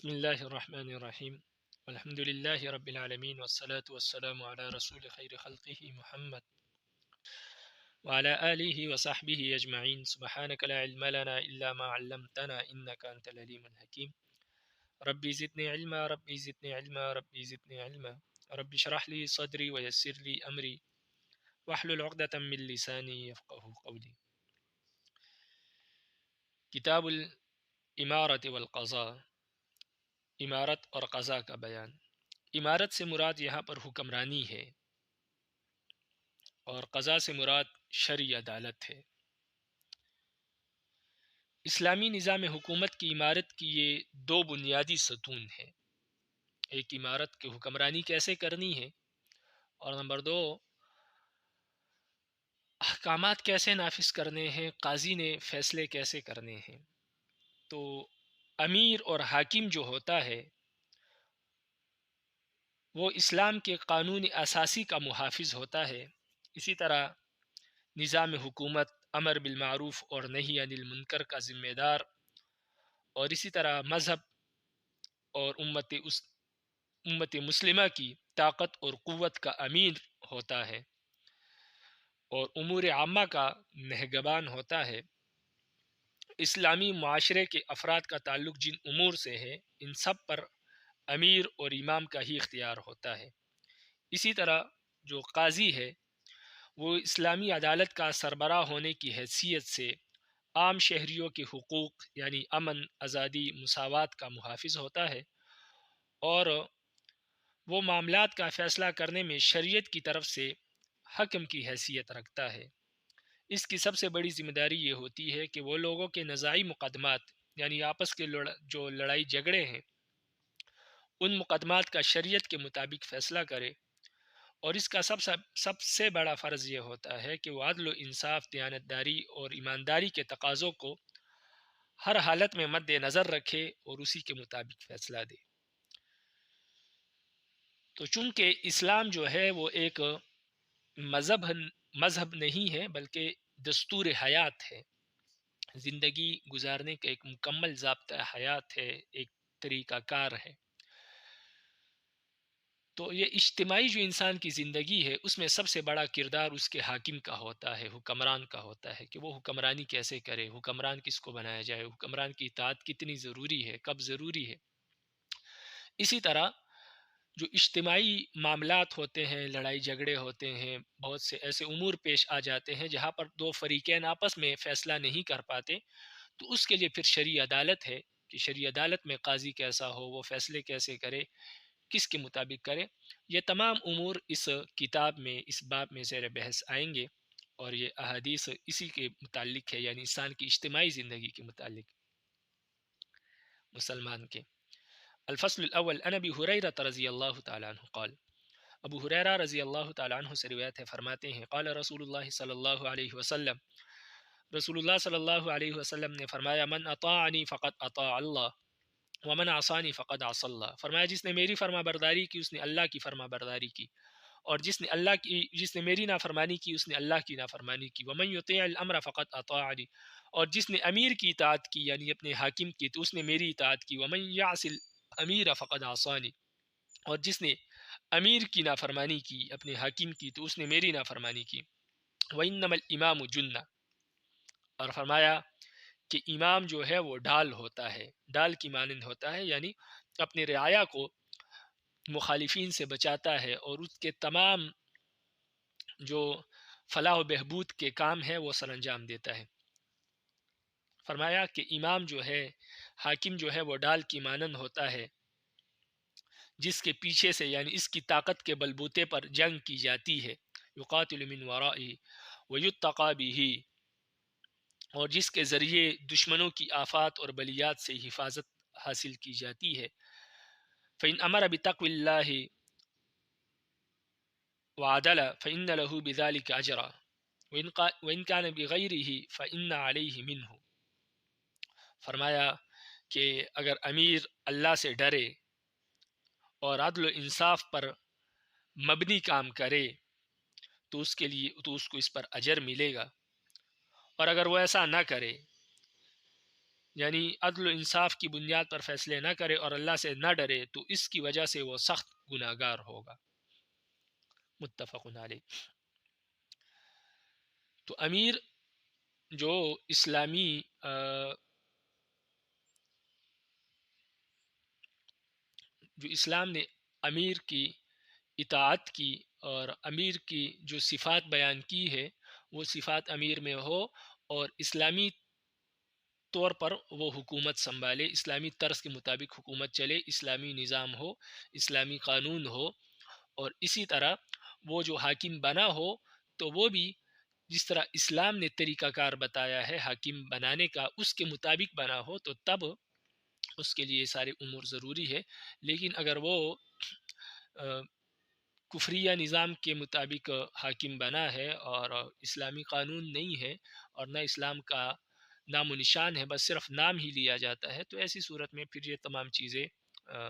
بسم اللہ الرحمن الرحیم الحمد للہ رب العالمین والصلاة والسلام علی رسول خیر خلقہ محمد وعلى آلہ وصحبہ اجمعین سبحانک لا علم لنا الا ما علمتنا انک انت العلیم الحکیم ربی زدنی علما ربی زدنی علما ربی زدنی علما ربی اشرح لی صدری ویسر لی امری واحلل عقدۃ من لسانی یفقہوا قولی۔ کتاب الامارۃ والقضاء، امارت اور قضاء کا بیان۔ امارت سے مراد یہاں پر حکمرانی ہے اور قضاء سے مراد شرعی عدالت ہے۔ اسلامی نظام حکومت کی امارت کی یہ دو بنیادی ستون ہیں۔ ایک امارت کی حکمرانی کیسے کرنی ہے، اور نمبر دو احکامات کیسے نافذ کرنے ہیں، قاضی نے فیصلے کیسے کرنے ہیں۔ تو امیر اور حاکم جو ہوتا ہے وہ اسلام کے قانون اساسی کا محافظ ہوتا ہے۔ اسی طرح نظام حکومت امر بالمعروف اور نہی عن المنکر کا ذمہ دار، اور اسی طرح مذہب اور امت مسلمہ کی طاقت اور قوت کا امیر ہوتا ہے اور امور عامہ کا نگہبان ہوتا ہے۔ اسلامی معاشرے کے افراد کا تعلق جن امور سے ہے ان سب پر امیر اور امام کا ہی اختیار ہوتا ہے۔ اسی طرح جو قاضی ہے وہ اسلامی عدالت کا سربراہ ہونے کی حیثیت سے عام شہریوں کے حقوق یعنی امن، آزادی، مساوات کا محافظ ہوتا ہے، اور وہ معاملات کا فیصلہ کرنے میں شریعت کی طرف سے حکم کی حیثیت رکھتا ہے۔ اس کی سب سے بڑی ذمہ داری یہ ہوتی ہے کہ وہ لوگوں کے نزاعی مقدمات یعنی آپس کے جو لڑائی جھگڑے ہیں ان مقدمات کا شریعت کے مطابق فیصلہ کرے، اور اس کا سب سے بڑا فرض یہ ہوتا ہے کہ وہ عدل و انصاف، دیانتداری اور ایمانداری کے تقاضوں کو ہر حالت میں مد نظر رکھے اور اسی کے مطابق فیصلہ دے۔ تو چونکہ اسلام جو ہے وہ ایک مذہب نہیں ہے بلکہ دستور حیات ہے، زندگی گزارنے کا ایک مکمل ضابطہ حیات ہے، ایک طریقہ کار ہے۔ تو یہ اجتماعی جو انسان کی زندگی ہے اس میں سب سے بڑا کردار اس کے حاکم کا ہوتا ہے، حکمران کا ہوتا ہے، کہ وہ حکمرانی کیسے کرے، حکمران کس کو بنایا جائے، حکمران کی اطاعت کتنی ضروری ہے، کب ضروری ہے۔ اسی طرح جو اجتماعی معاملات ہوتے ہیں، لڑائی جھگڑے ہوتے ہیں، بہت سے ایسے امور پیش آ جاتے ہیں جہاں پر دو فریقین آپس میں فیصلہ نہیں کر پاتے، تو اس کے لیے پھر شرعی عدالت ہے کہ شرعی عدالت میں قاضی کیسا ہو، وہ فیصلے کیسے کرے، کس کے مطابق کرے۔ یہ تمام امور اس کتاب میں، اس باب میں زیر بحث آئیں گے، اور یہ احادیث اسی کے متعلق ہے، یعنی انسان کی اجتماعی زندگی کے متعلق مسلمان کے۔ الفصل الاول عن ابی ہریرہ رضی اللہ تعالی عنہ قال، ابو ہریرہ رضی اللہ تعالی عنہ سے روایت ہے، فرماتے ہیں قال رسول اللہ صلی اللہ علیہ وسلم، رسول اللہ صلی اللہ علیہ وسلم نے فرمایا من اطاعنی فقد اطاع اللہ ومن عصانی فقد عصى اللہ، فرمایا جس نے میری فرما برداری کی اس نے اللہ کی فرما برداری کی، اور جس نے میری نافرمانی کی اس نے اللہ کی نافرمانی کی۔ ومن یطیع الامر فقد اطاعنی، اور جس نے امیر کی اطاعت کی یعنی اپنے حاکم کی تو اس نے میری اطاعت کی۔ ومن یعص الامیر فقد عصانی، اور جس نے امیر کی نافرمانی کی، اپنے حاکم کی، تو اس نے میری نافرمانی کی۔ وانما الامام جنہ، اور فرمایا کہ امام جو ہے وہ ڈال ہوتا ہے، ڈال کی مانند ہوتا ہے، یعنی اپنے رعایا کو مخالفین سے بچاتا ہے اور اس کے تمام جو فلاح و بہبود کے کام ہے وہ سر انجام دیتا ہے۔ فرمایا کہ امام جو ہے، حاکم جو ہے وہ ڈال کی مانند ہوتا ہے جس کے پیچھے سے یعنی اس کی طاقت کے بلبوتے پر جنگ کی جاتی ہے، یقاتل من ورائہ ویتقی بہ، اور جس کے ذریعے دشمنوں کی آفات اور بلیات سے حفاظت حاصل کی جاتی ہے۔ فإن أمر بتقوى الله وعدل فإن له بذلك أجرا وإن كان بغيره فإن عليه منه، فرمایا کہ اگر امیر اللہ سے ڈرے اور عدل و انصاف پر مبنی کام کرے تو اس کو اس پر اجر ملے گا، اور اگر وہ ایسا نہ کرے یعنی عدل و انصاف کی بنیاد پر فیصلے نہ کرے اور اللہ سے نہ ڈرے تو اس کی وجہ سے وہ سخت گناہ گار ہوگا۔ متفق علیہ۔ تو امیر جو اسلامی جو اسلام نے امیر کی اطاعت کی اور امیر کی جو صفات بیان کی ہے وہ صفات امیر میں ہو، اور اسلامی طور پر وہ حکومت سنبھالے، اسلامی طرز کے مطابق حکومت چلے، اسلامی نظام ہو، اسلامی قانون ہو، اور اسی طرح وہ جو حاکم بنا ہو تو وہ بھی جس طرح اسلام نے طریقہ کار بتایا ہے حاکم بنانے کا اس کے مطابق بنا ہو، تو تب اس کے لیے سارے امور ضروری ہے۔ لیکن اگر وہ کفریہ نظام کے مطابق حاکم بنا ہے اور اسلامی قانون نہیں ہے اور نہ اسلام کا نام و نشان ہے، بس صرف نام ہی لیا جاتا ہے، تو ایسی صورت میں پھر یہ تمام چیزیں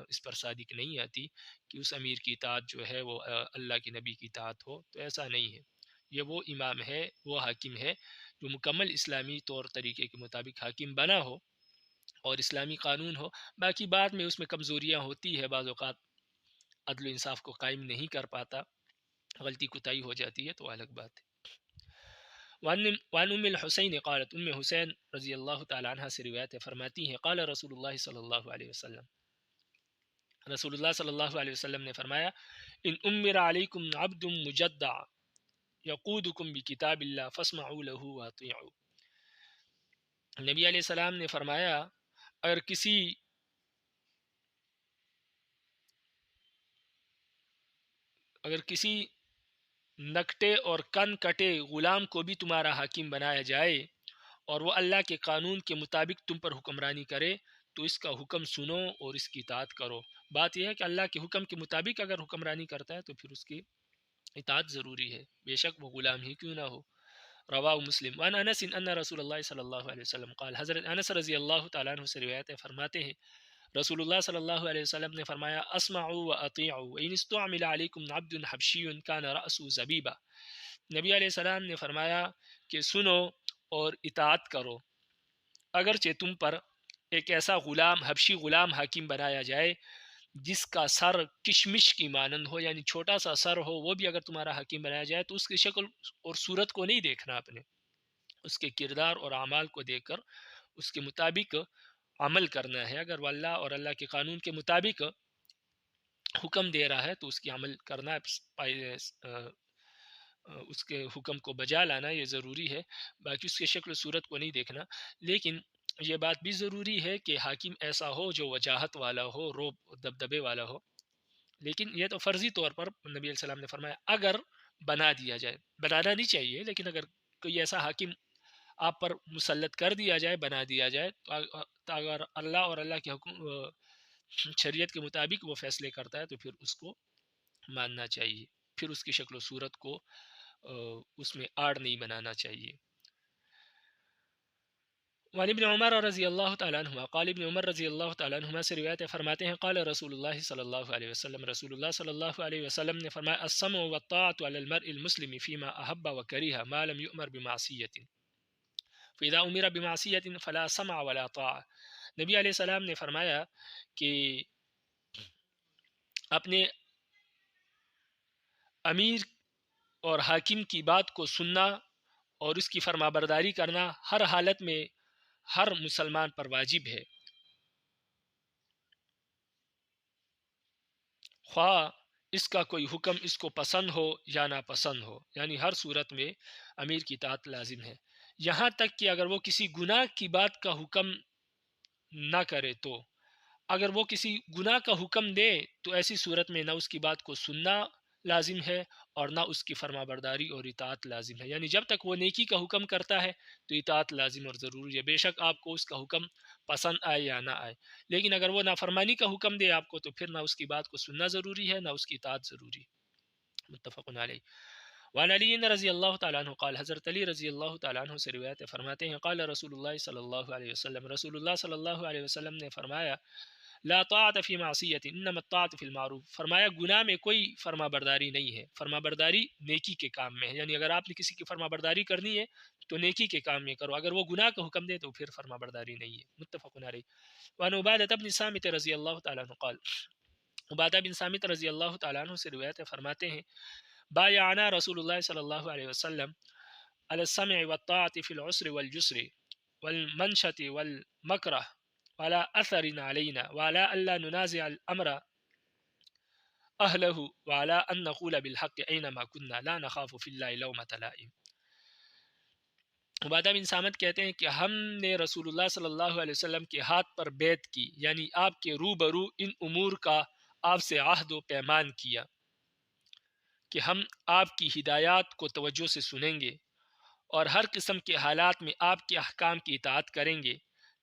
اس پر صادق نہیں آتی کہ اس امیر کی اطاعت جو ہے وہ اللہ کے نبی کی اطاعت ہو، تو ایسا نہیں ہے۔ یہ وہ امام ہے، وہ حاکم ہے جو مکمل اسلامی طور طریقے کے مطابق حاکم بنا ہو اور اسلامی قانون ہو، باقی بعد میں اس میں کمزوریاں ہوتی ہے، بعض اوقات عدل و انصاف کو قائم نہیں کر پاتا، غلطی کوتاہی ہو جاتی ہے، تو الگ بات ہے۔ وعن ام الحسین قالت، ام حسین رضی اللہ تعالی عنہ سے روایت ہے، فرماتی ہیں قال رسول اللہ صلی اللہ علیہ وسلم، رسول اللہ صلی اللہ علیہ وسلم نے فرمایا، ان امر علیکم عبد مجدع یقودکم بکتاب اللہ فاسمعوا له واطیعوا۔ نبی علیہ السلام نے فرمایا اگر کسی نکٹے اور کن کٹے غلام کو بھی تمہارا حاکم بنایا جائے اور وہ اللہ کے قانون کے مطابق تم پر حکمرانی کرے تو اس کا حکم سنو اور اس کی اطاعت کرو۔ بات یہ ہے کہ اللہ کے حکم کے مطابق اگر حکمرانی کرتا ہے تو پھر اس کی اطاعت ضروری ہے، بے شک وہ غلام ہی کیوں نہ ہو۔ رواہ مسلم۔ وعن انس ان رسول اللہ صلی اللہ علیہ وسلم قال، حضرت انس رضی اللہ تعالیٰ عنہ سے روایت ہے، فرماتے ہیں رسول اللہ صلی اللہ علیہ وسلم نے فرمایا، اسمعوا واطیعوا وان استعمل علیکم عبد حبشی کان رأسه زبیبا۔ نبی علیہ السلام نے فرمایا کہ سنو اور اطاعت کرو، اگرچہ تم پر ایک ایسا غلام حبشی غلام حاکم بنایا جائے جس کا سر کشمش کی مانند ہو، یعنی چھوٹا سا سر ہو، وہ بھی اگر تمہارا حاکم بنایا جائے تو اس کی شکل اور صورت کو نہیں دیکھنا، اپنے اس کے کردار اور اعمال کو دیکھ کر اس کے مطابق عمل کرنا ہے۔ اگر وہ اللہ اور اللہ کے قانون کے مطابق حکم دے رہا ہے تو اس کی عمل کرنا، اس کے حکم کو بجا لانا یہ ضروری ہے، باقی اس کے شکل و صورت کو نہیں دیکھنا۔ لیکن یہ بات بھی ضروری ہے کہ حاکم ایسا ہو جو وجاہت والا ہو، روب دبدبے والا ہو، لیکن یہ تو فرضی طور پر نبی علیہ السلام نے فرمایا اگر بنا دیا جائے، بنانا نہیں چاہیے، لیکن اگر کوئی ایسا حاکم آپ پر مسلط کر دیا جائے، بنا دیا جائے، تو اگر اللہ اور اللہ کے حکم شریعت کے مطابق وہ فیصلے کرتا ہے تو پھر اس کو ماننا چاہیے، پھر اس کی شکل و صورت کو اس میں آڑ نہیں بنانا چاہیے۔ وعن ابن عمر رضی اللہ تعالیٰ عنہما قال، ابن عمر رضی اللہ تعالیٰ عنہما سے روایت ہے، فرماتے ہیں قال رسول اللہ صلی اللہ علیہ وسلم، رسول اللہ صلی اللہ علیہ وسلم نے فرمایا، السمع والطاعة على المرء المسلم فيما أحب وكره ما لم يؤمر بمعصية فإذا أمر بمعصية فلا سمع ولا طاعة۔ نبی علیہ السلام نے فرمایا کہ اپنے امیر اور حاکم کی بات کو سننا اور اس کی فرما برداری کرنا ہر حالت میں ہر مسلمان پر واجب ہے، خواہ اس کا کوئی حکم اس کو پسند ہو یا ناپسند ہو، یعنی ہر صورت میں امیر کی اطاعت لازم ہے، یہاں تک کہ اگر وہ کسی گناہ کی بات کا حکم نہ کرے تو اگر وہ کسی گناہ کا حکم دے تو ایسی صورت میں نہ اس کی بات کو سننا لازم ہے اور نہ اس کی فرما برداری اور اطاعت لازم ہے، یعنی جب تک وہ نیکی کا حکم کرتا ہے تو اطاعت لازم اور ضروری ہے، بے شک آپ کو اس کا حکم پسند آئے یا نہ آئے، لیکن اگر وہ نافرمانی کا حکم دے آپ کو تو پھر نہ اس کی بات کو سننا ضروری ہے نہ اس کی اطاعت ضروری ہے۔ متفق علیہ۔ وعن علی رضی اللہ تعالیٰ عنہ قال، حضرت علی رضی اللہ تعالیٰ عنہ سے روایت ہے، فرماتے ہیں قال رسول اللہ صلی اللہ علیہ وسلم، رسول اللہ صلی اللہ علیہ وسلم نے فرمایا، لا طاعت فی معصیت انما الطاعت فی المعروف، فرمایا گناہ میں کوئی فرما برداری نہیں ہے، فرما برداری نیکی کے کام میں ہے، یعنی اگر آپ نے کسی کی فرما برداری کرنی ہے تو نیکی کے کام میں کرو، اگر وہ گناہ کا حکم دے تو پھر فرما برداری نہیں ہے۔ متفق علیہ۔ وعن عبادہ بن صامت رضی اللہ تعالیٰ عنہ قال، عبادہ بن صامت رضی اللہ تعالیٰ عنہ سے روایت ہے، فرماتے ہیں بایعنا رسول اللہ صلی اللہ علیہ وسلم علی السمع والطاعة فی العسر والجسر والمنشة والمکرہ وعلى اثر علينا وعلى الا ننازع الامر اهله وعلى ان نقول بالحق اينما كنا لا نخاف في الله لومة لائم۔ عبادہ بن صامت کہتے ہیں کہ ہم نے رسول اللہ صلی اللہ علیہ وسلم کے ہاتھ پر بیعت کی، یعنی آپ کے روبرو ان امور کا آپ سے عہد و پیمان کیا کہ ہم آپ کی ہدایات کو توجہ سے سنیں گے اور ہر قسم کے حالات میں آپ کے احکام کی اطاعت کریں گے،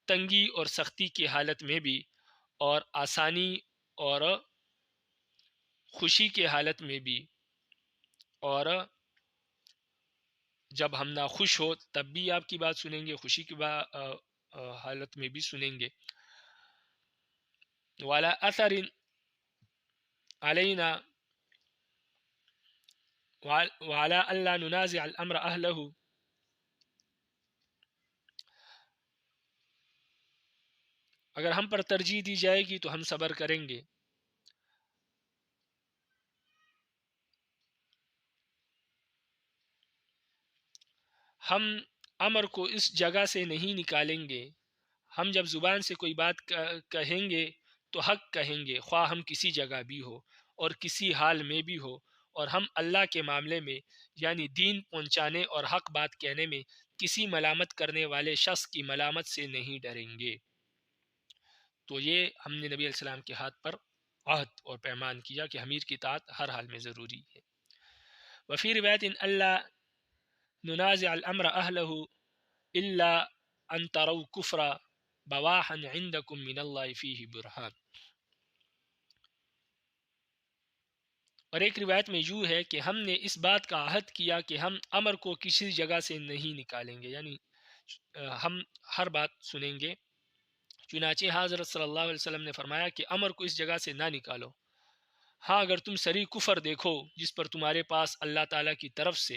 تنگی اور سختی کی حالت میں بھی اور آسانی اور خوشی کے حالت میں بھی، اور جب ہم ناخوش ہو تب بھی آپ کی بات سنیں گے، خوشی کی حالت میں بھی سنیں گے۔ وَعَلَىٰ أَثَرٍ عَلَيْنَا وَعَلَىٰ أَلَّا نُنَازِعَ الْأَمْرَ أَهْلَهُ، اگر ہم پر ترجیح دی جائے گی تو ہم صبر کریں گے، ہم امر کو اس جگہ سے نہیں نکالیں گے، ہم جب زبان سے کوئی بات کہیں گے تو حق کہیں گے، خواہ ہم کسی جگہ بھی ہو اور کسی حال میں بھی ہو، اور ہم اللہ کے معاملے میں یعنی دین پہنچانے اور حق بات کہنے میں کسی ملامت کرنے والے شخص کی ملامت سے نہیں ڈریں گے۔ تو یہ ہم نے نبی علیہ السلام کے ہاتھ پر عہد اور پیمان کیا کہ امیر کی اطاعت ہر حال میں ضروری ہے۔ وفی روایت اللہ ننازع الامر اہلہ الا ان تروا کفرا بواحا عندکم من اللہ فیہ برہان، اور ایک روایت میں یوں ہے کہ ہم نے اس بات کا عہد کیا کہ ہم امر کو کسی جگہ سے نہیں نکالیں گے، یعنی ہم ہر بات سنیں گے۔ چنانچہ حضرت صلی اللہ علیہ وسلم نے فرمایا کہ امر کو اس جگہ سے نہ نکالو، ہاں اگر تم صریح کفر دیکھو جس پر تمہارے پاس اللہ تعالیٰ کی طرف سے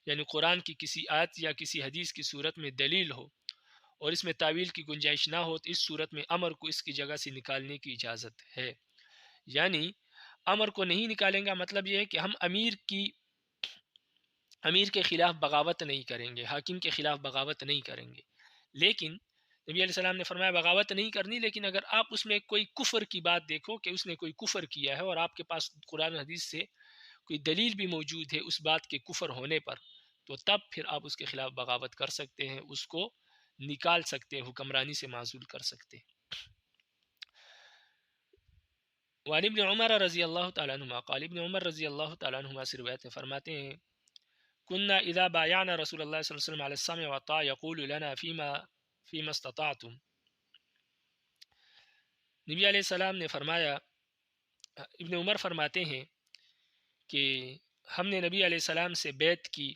یعنی قرآن کی کسی آیت یا کسی حدیث کی صورت میں دلیل ہو اور اس میں تعویل کی گنجائش نہ ہو، تو اس صورت میں امر کو اس کی جگہ سے نکالنے کی اجازت ہے۔ یعنی امر کو نہیں نکالیں گا مطلب یہ ہے کہ ہم امیر کے خلاف بغاوت نہیں کریں گے، حاکم کے خلاف بغاوت نہیں کریں گے، لیکن نبی علیہ السلام نے فرمایا بغاوت نہیں کرنی، لیکن اگر آپ اس میں کوئی کفر کی بات دیکھو کہ اس نے کوئی کفر کیا ہے اور آپ کے پاس قرآن حدیث سے کوئی دلیل بھی موجود ہے اس بات کے کفر ہونے پر، تو تب پھر آپ اس کے خلاف بغاوت کر سکتے ہیں، اس کو نکال سکتے ہیں، حکمرانی سے معزول کر سکتے ہیں۔ وعن ابن عمر رضی اللہ تعالیٰ عنہما قال، ابن عمر رضی اللہ تعالیٰ عنہما سے روایت ہے، فرماتے ہیں كنا اذا بايعنا رسول الله صلی اللہ علیہ وسلم على السمع والطاعة يقول لنا فيما استطعتم، نبی علیہ السلام نے فرمایا، ابن عمر فرماتے ہیں کہ ہم نے نبی علیہ السلام سے بیعت کی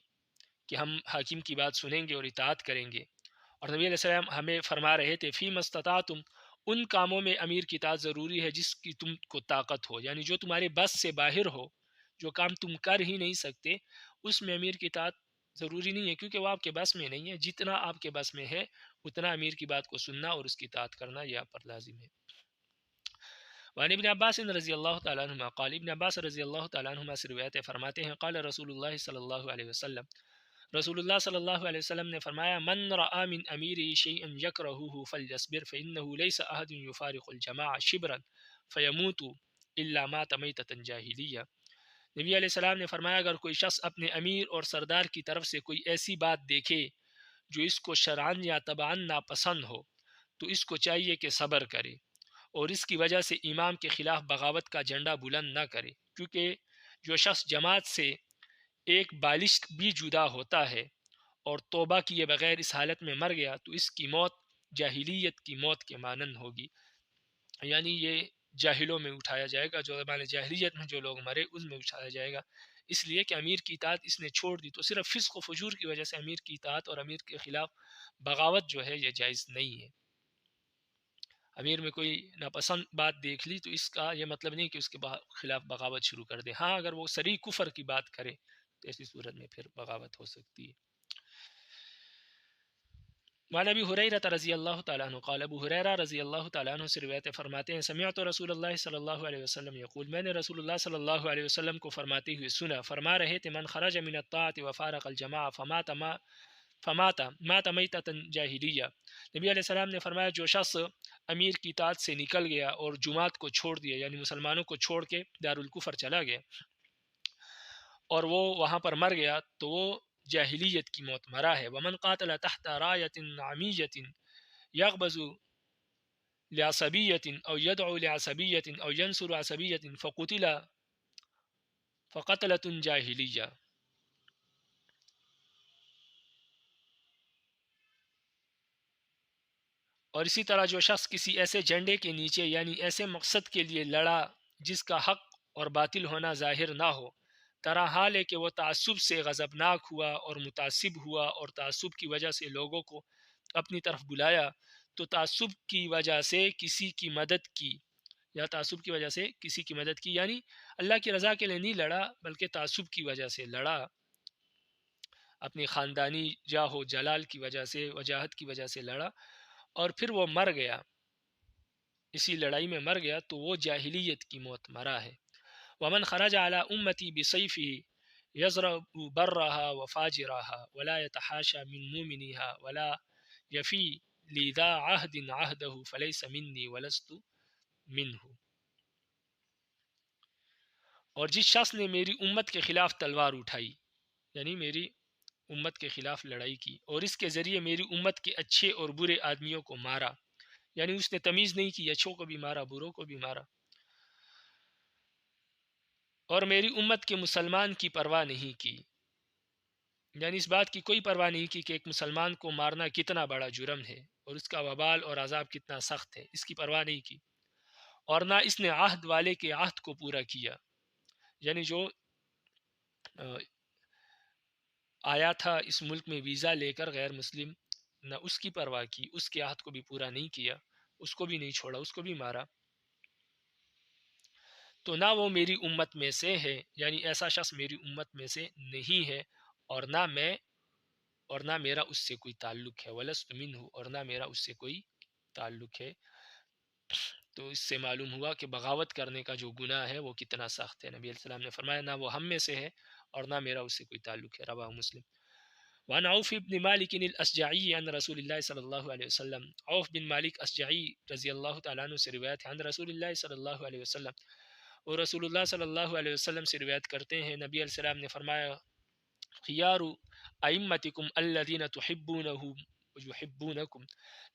کہ ہم حاکم کی بات سنیں گے اور اطاعت کریں گے، اور نبی علیہ السلام ہمیں فرما رہے تھے فیما استطعتم، ان کاموں میں امیر کی اطاعت ضروری ہے جس کی تم کو طاقت ہو، یعنی جو تمہارے بس سے باہر ہو، جو کام تم کر ہی نہیں سکتے اس میں امیر کی اطاعت ضروری نہیں ہے، کیونکہ وہ آپ کے بس میں نہیں ہے، جتنا آپ کے بس میں ہے اتنا امیر کی بات کو سننا اور اس کی اطاعت کرنا یہ آپ پر لازم ہے۔ وعن ابن عباس رضی اللہ تعالیٰ عنہما قال، ابن عباس رضی اللہ تعالیٰ عنہما سے روایت ہے، فرماتے ہیں قال رسول اللہ صلی اللہ علیہ وسلم، رسول اللہ صلی اللہ علیہ وسلم نے فرمایا من رأى من اميره شيئا يكرهه فليصبر فإنه ليس أحد يفارق الجماعة شبرا فيموت إلا مات ميتة جاهلية۔ نبی علیہ السلام نے فرمایا اگر کوئی شخص اپنے امیر اور سردار کی طرف سے کوئی ایسی بات دیکھے جو اس کو شرعاً یا طبعاً ناپسند ہو تو اس کو چاہیے کہ صبر کرے اور اس کی وجہ سے امام کے خلاف بغاوت کا جھنڈا بلند نہ کرے، کیونکہ جو شخص جماعت سے ایک بالش بھی جدا ہوتا ہے اور توبہ کیے بغیر اس حالت میں مر گیا تو اس کی موت جاہلیت کی موت کے مانند ہوگی، یعنی یہ جاہلوں میں اٹھایا جائے گا، جو زمانے جاہلیت میں جو لوگ مرے اس میں اٹھایا جائے گا، اس لیے کہ امیر کی اطاعت اس نے چھوڑ دی، تو صرف فسق و فجور کی وجہ سے امیر کی اطاعت اور امیر کے خلاف بغاوت جو ہے یہ جائز نہیں ہے۔ امیر میں کوئی ناپسند بات دیکھ لی تو اس کا یہ مطلب نہیں کہ اس کے خلاف بغاوت شروع کر دے. ہاں اگر وہ صریح کفر کی بات کرے تو ایسی صورت میں پھر بغاوت ہو سکتی ہے. وعن ابی ہریرہ رضی اللہ تعالیٰ عنہ قال ابو ہریرہ رضی اللہ تعالیٰ عنہ سے روایت فرماتے ہیں سمعت رسول اللہ صلی اللہ علیہ وسلم یقول میں نے رسول اللہ صلی اللہ علیہ وسلم کو فرماتے ہوئے سنا. فرما رہے تھے من خرج من الطاعت وفارق الجماع مات میتۃ جاہلیہ. نبی علیہ السلام نے فرمایا جو شخص امیر کی اطاعت سے نکل گیا اور جماعت کو چھوڑ دیا یعنی مسلمانوں کو چھوڑ کے دارالکفر چلا گیا اور وہ وہاں پر مر گیا تو وہ جاہلیت کی موت مرا ہے. ومن قاتل تحت رایت عمیت یغبز لعصبیت او یدعو لعصبیت او ینصر عصبیت فقتلۃ جاہلیہ. اور اسی طرح جو شخص کسی ایسے جھنڈے کے نیچے یعنی ایسے مقصد کے لیے لڑا جس کا حق اور باطل ہونا ظاہر نہ ہو، طرح حال ہے کہ وہ تعصب سے غضبناک ہوا اور متعصب ہوا اور تعصب کی وجہ سے لوگوں کو اپنی طرف بلایا، تو تعصب کی وجہ سے کسی کی مدد کی یا تعصب کی وجہ سے کسی کی مدد کی یعنی اللہ کی رضا کے لیے نہیں لڑا بلکہ تعصب کی وجہ سے لڑا، اپنی خاندانی جاہ و جلال کی وجہ سے وجاہت کی وجہ سے لڑا اور پھر وہ مر گیا، اسی لڑائی میں مر گیا تو وہ جاہلیت کی موت مرا ہے. ومن خرج على امتی بسیفه یضرب برها وفاجرها ولا يتحاشى من مومنها ولا يفي لذا عهد عهده فليس مني ولست منه. اور جس شخص نے میری امت کے خلاف تلوار اٹھائی یعنی میری امت کے خلاف لڑائی کی اور اس کے ذریعے میری امت کے اچھے اور برے آدمیوں کو مارا یعنی اس نے تمیز نہیں کی، اچھوں کو بھی مارا بروں کو بھی مارا، اور میری امت کے مسلمان کی پرواہ نہیں کی یعنی اس بات کی کوئی پرواہ نہیں کی کہ ایک مسلمان کو مارنا کتنا بڑا جرم ہے اور اس کا وبال اور عذاب کتنا سخت ہے، اس کی پرواہ نہیں کی. اور نہ اس نے عہد والے کے عہد کو پورا کیا یعنی جو آیا تھا اس ملک میں ویزا لے کر غیر مسلم، نہ اس کی پرواہ کی، اس کے عہد کو بھی پورا نہیں کیا، اس کو بھی نہیں چھوڑا، اس کو بھی مارا. تو نہ وہ میری امت میں سے ہے یعنی ایسا شخص میری امت میں سے نہیں ہے اور نہ میرا اس سے کوئی تعلق ہے. ولست منہ اور نہ میرا اس سے کوئی تعلق ہے. تو اس سے معلوم ہوا کہ بغاوت کرنے کا جو گناہ ہے وہ کتنا سخت ہے. نبی علیہ السلام نے فرمایا نہ وہ ہم میں سے ہے اور نہ میرا اس سے کوئی تعلق ہے. رواہ مسلم. وعن عوف بن مالک الاشجعی عن رسول اللہ صلی اللہ علیہ وسلم. عوف بن مالک اشجعی رضی اللہ تعالیٰ عنہ سے روایت ہے عن رسول اللہ صلی اللہ علیہ وسلم، اور رسول اللہ صلی اللہ علیہ وسلم سے روایت کرتے ہیں نبی علیہ السلام نے فرمایا خیار ائمتکم الذین تحبونہم ویحبونکم.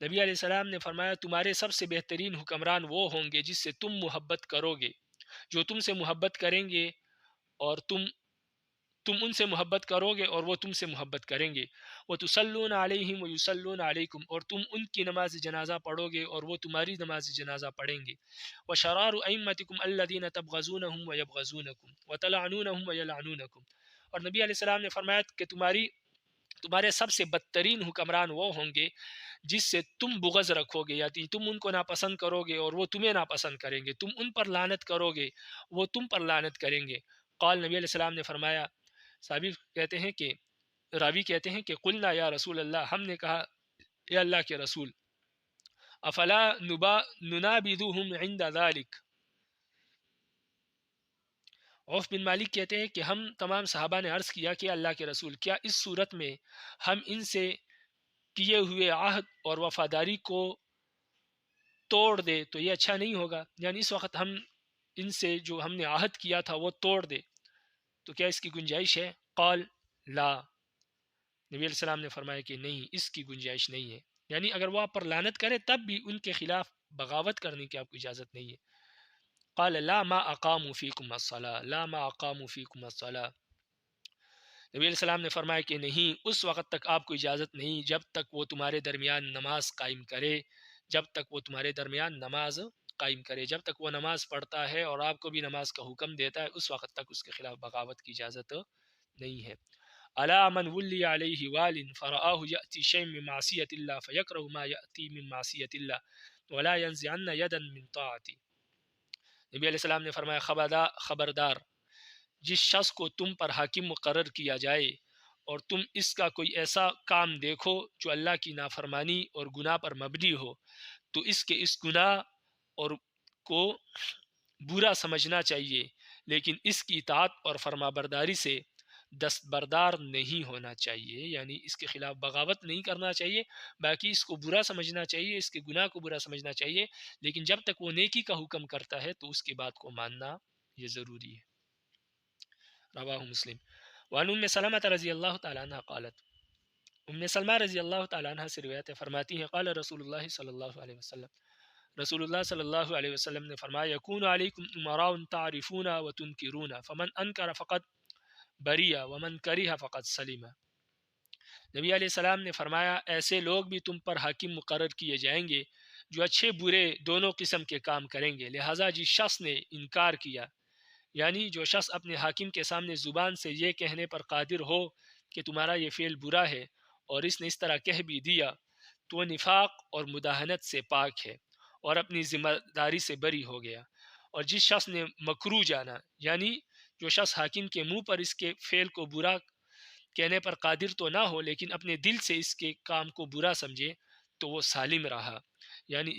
نبی علیہ السلام نے فرمایا تمہارے سب سے بہترین حکمران وہ ہوں گے جس سے تم محبت کرو گے، جو تم سے محبت کریں گے اور تم ان سے محبت کرو گے اور وہ تم سے محبت کریں گے. وتصلون علیہم ویصلون علیکم اور تم ان کی نماز جنازہ پڑھو گے اور وہ تمہاری نماز جنازہ پڑھیں گے. وشرار ائمتکم الذین تبغضونہم ویبغضونکم وتلعنونہم ویلعنونکم. اور نبی علیہ السلام نے فرمایا کہ تمہارے سب سے بدترین حکمران وہ ہوں گے جس سے تم بغض رکھو گے یعنی تم ان کو ناپسند کرو گے اور وہ تمہیں ناپسند کریں گے، تم ان پر لعنت کرو گے وہ تم پر لعنت کریں گے. قال نبی علیہ السلام نے فرمایا، صحابی کہتے ہیں کہ راوی کہتے ہیں کہ قلنا یا رسول اللہ، ہم نے کہا یا اللہ کے رسول، افلا ننابذهم عند ذلك. عوف بن مالک کہتے ہیں کہ ہم تمام صحابہ نے عرض کیا کہ اللہ کے رسول کیا اس صورت میں ہم ان سے کیے ہوئے عہد اور وفاداری کو توڑ دے تو یہ اچھا نہیں ہوگا، یعنی اس وقت ہم ان سے جو ہم نے عہد کیا تھا وہ توڑ دے تو کیا اس کی گنجائش ہے؟ قال لا. نبی علیہ السلام نے فرمایا کہ نہیں، اس کی گنجائش نہیں ہے، یعنی اگر وہ آپ پر لعنت کرے تب بھی ان کے خلاف بغاوت کرنے کی آپ کو اجازت نہیں ہے. قال لا ما اقاموا فیکم الصلاۃ لا ما اقاموا فیکم الصلاۃ. نبی علیہ السلام نے فرمایا کہ نہیں، اس وقت تک آپ کو اجازت نہیں جب تک وہ تمہارے درمیان نماز قائم کرے، جب تک وہ تمہارے درمیان نماز قائم کرے، جب تک وہ نماز پڑھتا ہے اور آپ کو بھی نماز کا حکم دیتا ہے اس وقت تک اس کے خلاف بغاوت کی اجازت نہیں ہے. الا من ولی علیہ وال فرآہ یأتی شیء من معصیۃ اللہ فیکرہ ما یأتی من معصیۃ اللہ. ولا ينزعن يدا من طاعتی۔ نبی علیہ السلام نے فرمایا خبردار جس شخص کو تم پر حاکم مقرر کیا جائے اور تم اس کا کوئی ایسا کام دیکھو جو اللہ کی نافرمانی اور گناہ پر مبنی ہو، تو اس کے اس گناہ اور کو برا سمجھنا چاہیے، لیکن اس کی اطاعت اور فرما برداری سے دستبردار نہیں ہونا چاہیے، یعنی اس کے خلاف بغاوت نہیں کرنا چاہیے، باقی اس کو برا سمجھنا چاہیے، اس کے گناہ کو برا سمجھنا چاہیے، لیکن جب تک وہ نیکی کا حکم کرتا ہے تو اس کی بات کو ماننا یہ ضروری ہے۔ رواہ مسلم۔ وعن ام سلمہ رضی اللہ تعالیٰ عنہ قالت، ام سلمہ رضی اللہ تعالیٰ عنہ سے روایت فرماتی ہیں قال رسول اللہ صلی اللہ علیہ وسلم، رسول اللہ صلی اللہ علیہ وسلم نے فرمایا یکون علیکم امراء تعرفون وتنکرون فمن انکر فقد بریہ ومن کرہ فقد سلم۔ نبی علیہ السلام نے فرمایا ایسے لوگ بھی تم پر حاکم مقرر کیے جائیں گے جو اچھے برے دونوں قسم کے کام کریں گے، لہٰذا جس شخص نے انکار کیا، یعنی جو شخص اپنے حاکم کے سامنے زبان سے یہ کہنے پر قادر ہو کہ تمہارا یہ فعل برا ہے اور اس نے اس طرح کہہ بھی دیا، تو وہ نفاق اور مداہنت سے پاک ہے اور اپنی ذمہ داری سے بری ہو گیا۔ اور جس شخص نے مکروہ جانا، یعنی جو شخص حاکم کے منہ پر اس کے فعل کو برا کہنے پر قادر تو نہ ہو لیکن اپنے دل سے اس کے کام کو برا سمجھے، تو وہ سالم رہا، یعنی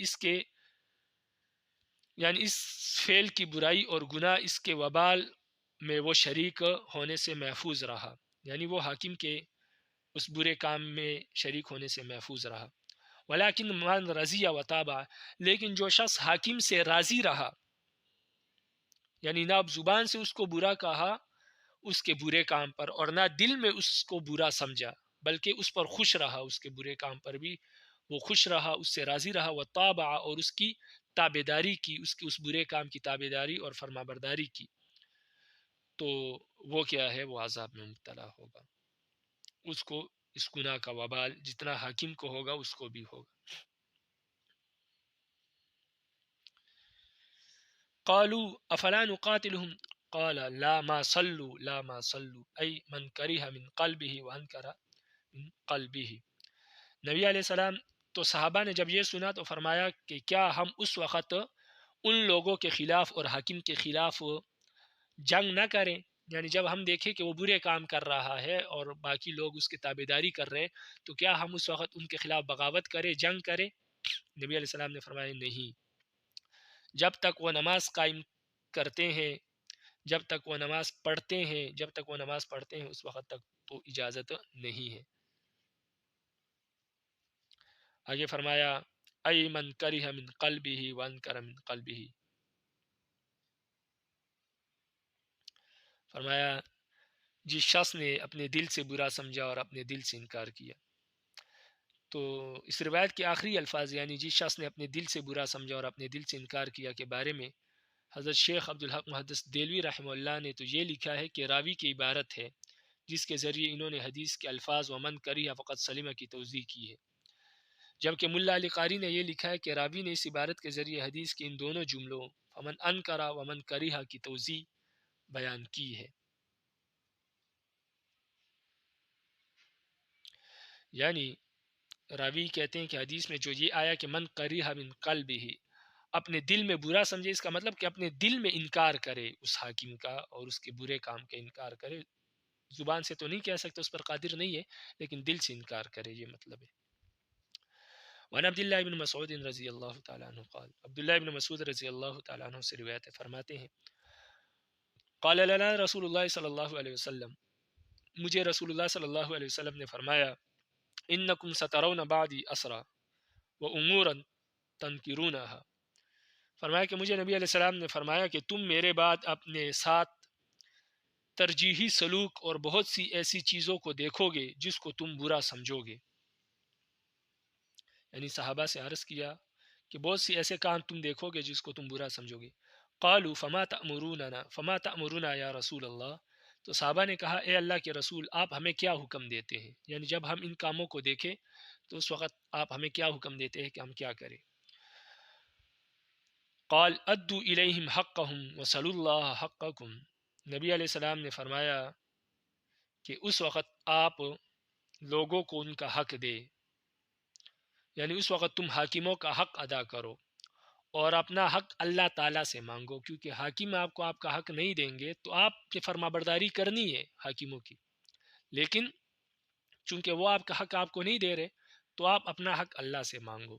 اس فعل کی برائی اور گناہ اس کے وبال میں وہ شریک ہونے سے محفوظ رہا، یعنی وہ حاکم کے اس برے کام میں شریک ہونے سے محفوظ رہا۔ ولیکن من رضی و تابع، لیکن جو شخص حاکم سے راضی رہا، یعنی نہ زبان سے اس کو برا کہا اس کے برے کام پر اور نہ دل میں اس کو برا سمجھا، بلکہ اس پر خوش رہا، اس کے برے کام پر بھی وہ خوش رہا، اس سے راضی رہا، و تابع، اور اس کی تابعداری کی، اس کی اس برے کام کی تابعداری اور فرما برداری کی، تو وہ کیا ہے، وہ عذاب میں مبتلا ہوگا، اس کو اس گناہ کا وبال جتنا حاکم کو ہوگا اس کو بھی ہوگا۔ قالوا افلا نقاتلهم قال لا ما صلوا ای من کرہ من قلبه وانکر من قلبه۔ نبی علیہ السلام تو صحابہ نے جب یہ سنا تو فرمایا کہ کیا ہم اس وقت ان لوگوں کے خلاف اور حاکم کے خلاف جنگ نہ کریں، یعنی جب ہم دیکھیں کہ وہ برے کام کر رہا ہے اور باقی لوگ اس کی تابعداری کر رہے ہیں تو کیا ہم اس وقت ان کے خلاف بغاوت کریں، جنگ کریں؟ نبی علیہ السلام نے فرمایا نہیں، جب تک وہ نماز قائم کرتے ہیں، جب تک وہ نماز پڑھتے ہیں، جب تک وہ نماز پڑھتے ہیں اس وقت تک تو اجازت نہیں ہے۔ آگے فرمایا ای من کرہ من قلبہ وانکر من قلبہ، فرمایا جس شخص نے اپنے دل سے برا سمجھا اور اپنے دل سے انکار کیا۔ تو اس روایت کے آخری الفاظ یعنی جس شخص نے اپنے دل سے برا سمجھا اور اپنے دل سے انکار کیا کے بارے میں حضرت شیخ عبدالحق محدث دہلوی رحمہ اللہ نے تو یہ لکھا ہے کہ راوی کی عبارت ہے جس کے ذریعے انہوں نے حدیث کے الفاظ ومن کرہ فقط سلمہ کی توضیح کی ہے، جبکہ ملا علی قاری نے یہ لکھا ہے کہ راوی نے اس عبارت کے ذریعے حدیث کے ان دونوں جملوں فمن انکر ومن کرہ کی توضیح بیان کی ہے۔ یعنی راوی کہتے ہیں کہ حدیث میں جو یہ آیا کہ من کرہ من قلبہ، اپنے دل میں برا سمجھے، اس کا مطلب کہ اپنے دل میں انکار کرے اس حاکم کا اور اس کے برے کام کا انکار کرے، زبان سے تو نہیں کہہ سکتے، اس پر قادر نہیں ہے، لیکن دل سے انکار کرے، یہ مطلب ہے۔ وعن عبداللہ بن مسعود رضی اللہ تعالیٰ عنہ قال، عبداللہ بن مسعود رضی اللہ تعالیٰ عنہ سے روایت فرماتے ہیں قال لنا رسول اللہ صلی اللہ علیہ وسلم، مجھے رسول اللہ صلی اللہ علیہ وسلم نے فرمایا انکم سترون بعدی اسرا وامورا تنکرونها، فرمایا کہ مجھے نبی علیہ السلام نے فرمایا کہ تم میرے بعد اپنے ساتھ ترجیحی سلوک اور بہت سی ایسی چیزوں کو دیکھو گے جس کو تم برا سمجھو گے، یعنی صحابہ سے عرض کیا کہ بہت سی ایسے کام تم دیکھو گے جس کو تم برا سمجھو گے۔ قالوا فما تأمرنا یا رسول اللہ، تو صحابہ نے کہا اے اللہ کے رسول آپ ہمیں کیا حکم دیتے ہیں، یعنی جب ہم ان کاموں کو دیکھیں تو اس وقت آپ ہمیں کیا حکم دیتے ہیں کہ ہم کیا کریں؟ قال ادوا الیہم حقہم وصلوا اللہ حقکم، نبی علیہ السلام نے فرمایا کہ اس وقت آپ لوگوں کو ان کا حق دے یعنی اس وقت تم حاکموں کا حق ادا کرو اور اپنا حق اللہ تعالیٰ سے مانگو، کیونکہ حاکم آپ کو آپ کا حق نہیں دیں گے تو آپ کی فرما برداری کرنی ہے حاکموں کی، لیکن چونکہ وہ آپ کا حق آپ کو نہیں دے رہے تو آپ اپنا حق اللہ سے مانگو۔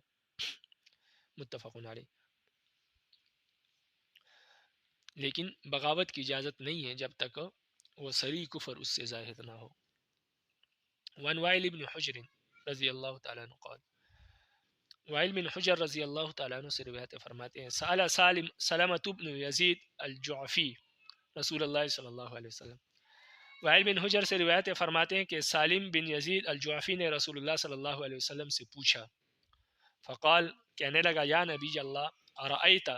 متفق علیہ۔ لیکن بغاوت کی اجازت نہیں ہے جب تک وہ صریح کفر اس سے ظاہر نہ ہو۔ وعن وائل بن حجر رضی اللہ تعالیٰ عنہ قال، وائل بن حجر رضی اللہ تعالیٰ عنہ سے روایت فرماتے ہیں سأل سلمۃ بن یزید الجعفی رسول اللہ صلی اللہ علیہ وسلم۔ وائل بن حجر سے روایت فرماتے ہیں کہ سالم بن یزید الجعفی نے رسول اللہ صلی اللہ علیہ وسلم سے پوچھا، فقال کہنے لگا، یا نبی اللہ ارأیت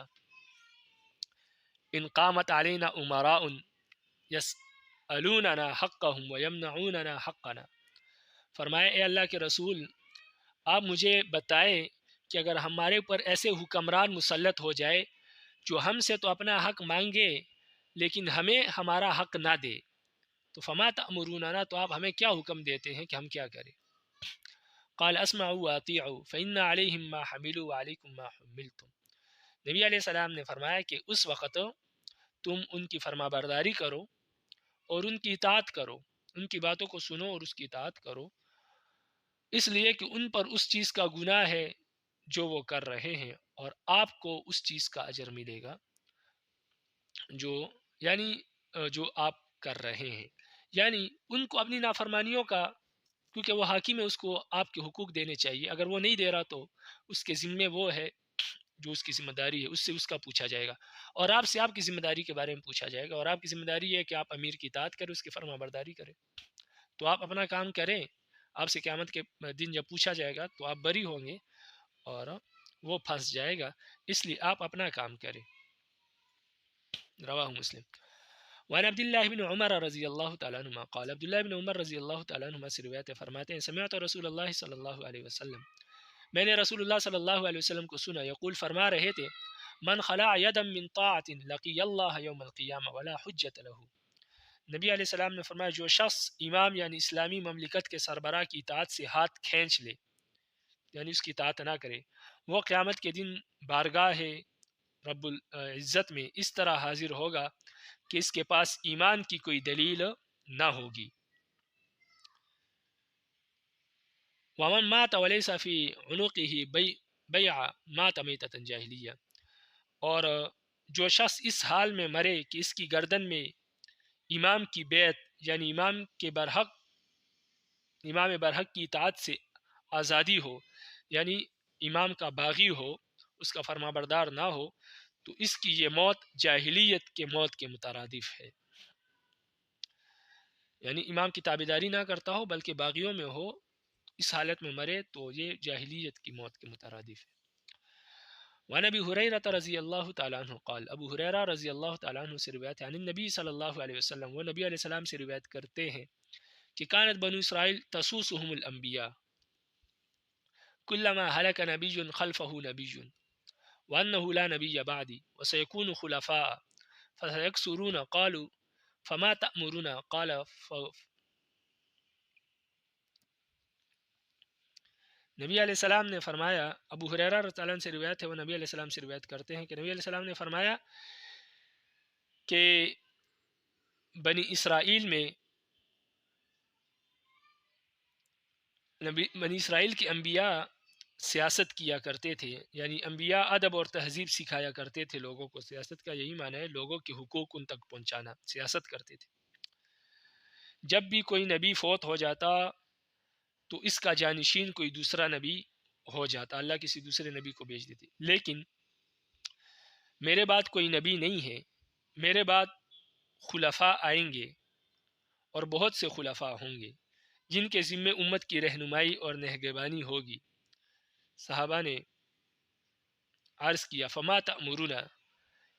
ان قامت علینا امراء یسألوننا حقهم ویمنعوننا حقنا، فرمائے اے اللہ کے رسول آپ مجھے بتائیں کہ اگر ہمارے اوپر ایسے حکمران مسلط ہو جائے جو ہم سے تو اپنا حق مانگے لیکن ہمیں ہمارا حق نہ دے، تو فما تأمروننا، تو آپ ہمیں کیا حکم دیتے ہیں کہ ہم کیا کریں؟ قال اسمعوا واطیعوا فإن علیہم ما حملوا وعلیکم ما حملتم، نبی علیہ السلام نے فرمایا کہ اس وقت تم ان کی فرما برداری کرو اور ان کی اطاعت کرو، ان کی باتوں کو سنو اور اس کی اطاعت کرو، اس لیے کہ ان پر اس چیز کا گناہ ہے جو وہ کر رہے ہیں اور آپ کو اس چیز کا اجر ملے گا جو یعنی جو آپ کر رہے ہیں۔ یعنی ان کو اپنی نافرمانیوں کا، کیونکہ وہ حاکم ہے، اس کو آپ کے حقوق دینے چاہیے، اگر وہ نہیں دے رہا تو اس کے ذمے وہ ہے جو اس کی ذمہ داری ہے، اس سے اس کا پوچھا جائے گا، اور آپ سے آپ کی ذمہ داری کے بارے میں پوچھا جائے گا، اور آپ کی ذمہ داری یہ ہے کہ آپ امیر کی اطاعت کریں، اس کی فرما برداری کریں، تو آپ اپنا کام کریں، آپ سے قیامت کے دن جب پوچھا جائے گا تو آپ بری ہوں گے اور وہ پھنس جائے گا، اس لیے آپ اپنا کام کریں۔ رواہ مسلم۔ وعن عبد الله بن عمر رضی اللہ تعالیٰ عنہ قال، عبداللہ بن عمر رضی اللہ تعالیٰ عنہ سے روایت فرماتے ہیں سمعت رسول اللہ صلی اللہ علیہ وسلم، میں نے رسول اللہ صلی اللہ علیہ وسلم کو سنا، یقول فرما رہے تھے، من خلع یدا من طاعت لقی اللہ یوم القیامہ ولا حجت له، نبی علیہ السلام نے فرمایا جو شخص امام یعنی اسلامی مملکت کے سربراہ کی اطاعت سے ہاتھ کھینچ لے، یعنی اس کی اطاعت نہ کرے، وہ قیامت کے دن بارگاہ رب العزت میں اس طرح حاضر ہوگا کہ اس کے پاس ایمان کی کوئی دلیل نہ ہوگی۔ ومن مات ولیس فی عنقه بیع مات میتۃ جاہلیہ، اور جو شخص اس حال میں مرے کہ اس کی گردن میں امام کی بیعت یعنی امام برحق کی اطاعت سے آزادی ہو، یعنی امام کا باغی ہو، اس کا فرما بردار نہ ہو، تو اس کی یہ موت جاہلیت کے موت کے مترادف ہے، یعنی امام کی تابعداری نہ کرتا ہو بلکہ باغیوں میں ہو، اس حالت میں مرے تو یہ جاہلیت کی موت کے مترادف ہے۔ وعن ابی ہریرہ رضی اللہ تعالیٰ عنہ قال، ابو ہریرہ رضی اللہ تعالیٰ عنہ سے روایت ہے عن النبی صلی اللہ علیہ وسلم، وہ نبی علیہ السلام سے روایت کرتے ہیں کہ کانت بنو اسرائیل تسوسهم الانبیاء كلما هلك نبي خلفه نبي وأنه لا نبي بعدي وسيكون خلفاء فسيكثرون قالوا فما تأمرون قال نبی علیہ السلام نے فرمایا، ابو ہریرہ رضی اللہ عنہ سے روایت ہے، وہ نبی علیہ السلام سے روایت کرتے ہیں کہ نبی علیہ السلام نے فرمایا کہ بنی اسرائیل میں بنی اسرائیل کے انبیاء سیاست کیا کرتے تھے، یعنی انبیاء ادب اور تہذیب سکھایا کرتے تھے لوگوں کو، سیاست کا یہی معنی ہے لوگوں کے حقوق ان تک پہنچانا، سیاست کرتے تھے۔ جب بھی کوئی نبی فوت ہو جاتا تو اس کا جانشین کوئی دوسرا نبی ہو جاتا، اللہ کسی دوسرے نبی کو بھیج دیتے، لیکن میرے بعد کوئی نبی نہیں ہے، میرے بعد خلفاء آئیں گے اور بہت سے خلفاء ہوں گے جن کے ذمے امت کی رہنمائی اور نگہبانی ہوگی۔ صحابہ نے عرض کیا فما تأمرنا،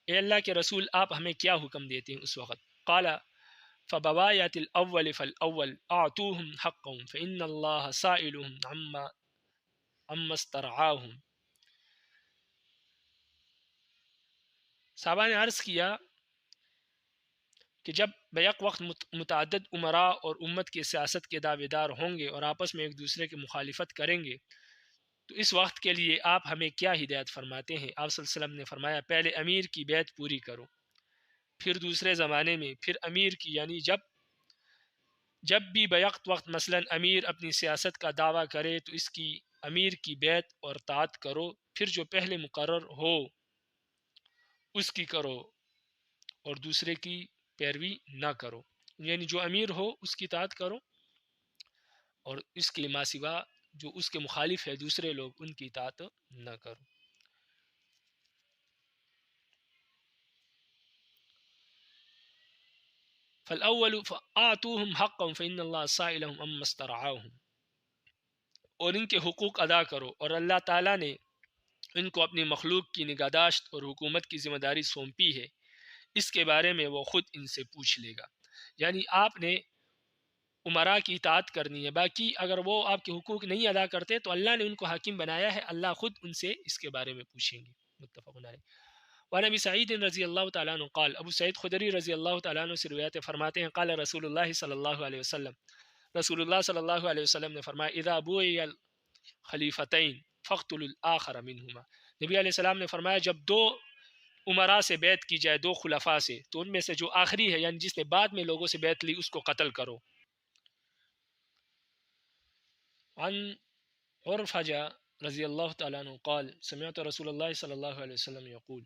اے اللہ کے رسول آپ ہمیں کیا حکم دیتے ہیں اس وقت؟ قال فبوایت الاول فالاول اعطوهم حقهم فإن اللہ سائلهم عما استرعاهم۔ صحابہ نے عرض کیا کہ جب بیک وقت متعدد امراء اور امت کے سیاست کے دعوے دار ہوں گے اور آپس میں ایک دوسرے کی مخالفت کریں گے تو اس وقت کے لیے آپ ہمیں کیا ہدایت فرماتے ہیں؟ آپ صلی اللہ علیہ وسلم نے فرمایا پہلے امیر کی بیعت پوری کرو، پھر دوسرے زمانے میں پھر امیر کی، یعنی جب بھی بیک وقت مثلا امیر اپنی سیاست کا دعویٰ کرے تو اس کی امیر کی بیعت اور طاعت کرو، پھر جو پہلے مقرر ہو اس کی کرو اور دوسرے کی پیروی نہ کرو، یعنی جو امیر ہو اس کی اطاعت کرو اور اس کے ما سوا جو اس کے مخالف ہے دوسرے لوگ ان کی اطاعت نہ کرو۔ فالاول فآتوہم حقهم فإن اللہ سائلہم عما استرعاہم، اور ان کے حقوق ادا کرو، اور اللہ تعالیٰ نے ان کو اپنی مخلوق کی نگہداشت اور حکومت کی ذمہ داری سونپی ہے، اس کے بارے میں وہ خود ان سے پوچھ لے گا۔ یعنی آپ نے امراء کی اطاعت کرنی ہے، باقی اگر وہ آپ کے حقوق نہیں ادا کرتے تو اللہ نے ان کو حاکم بنایا ہے، اللہ خود ان سے اس کے بارے میں پوچھیں گے۔ متفق علیہ۔ وعن ابی سعید رضی اللہ تعالیٰ عنہ قال، ابو سعید خدری رضی اللہ تعالیٰ عنہ سے روایت فرماتے ہیں قال رسول اللہ صلی اللہ علیہ وسلم، رسول اللہ صلی اللہ علیہ وسلم نے فرمایا اذا بوئی الخلیفتین فاقتلوا الاخر منہما، نبی علیہ السلام نے فرمایا جب دو امراء سے بیعت کی جائے، دو خلفاء سے، تو ان میں سے جو آخری ہے یعنی جس نے بعد میں لوگوں سے بیعت لی اس کو قتل کرو۔ عن عرفجہ رضی اللہ تعالیٰ عنہ قال سمعت رسول اللہ صلی اللہ علیہ وسلم یقول،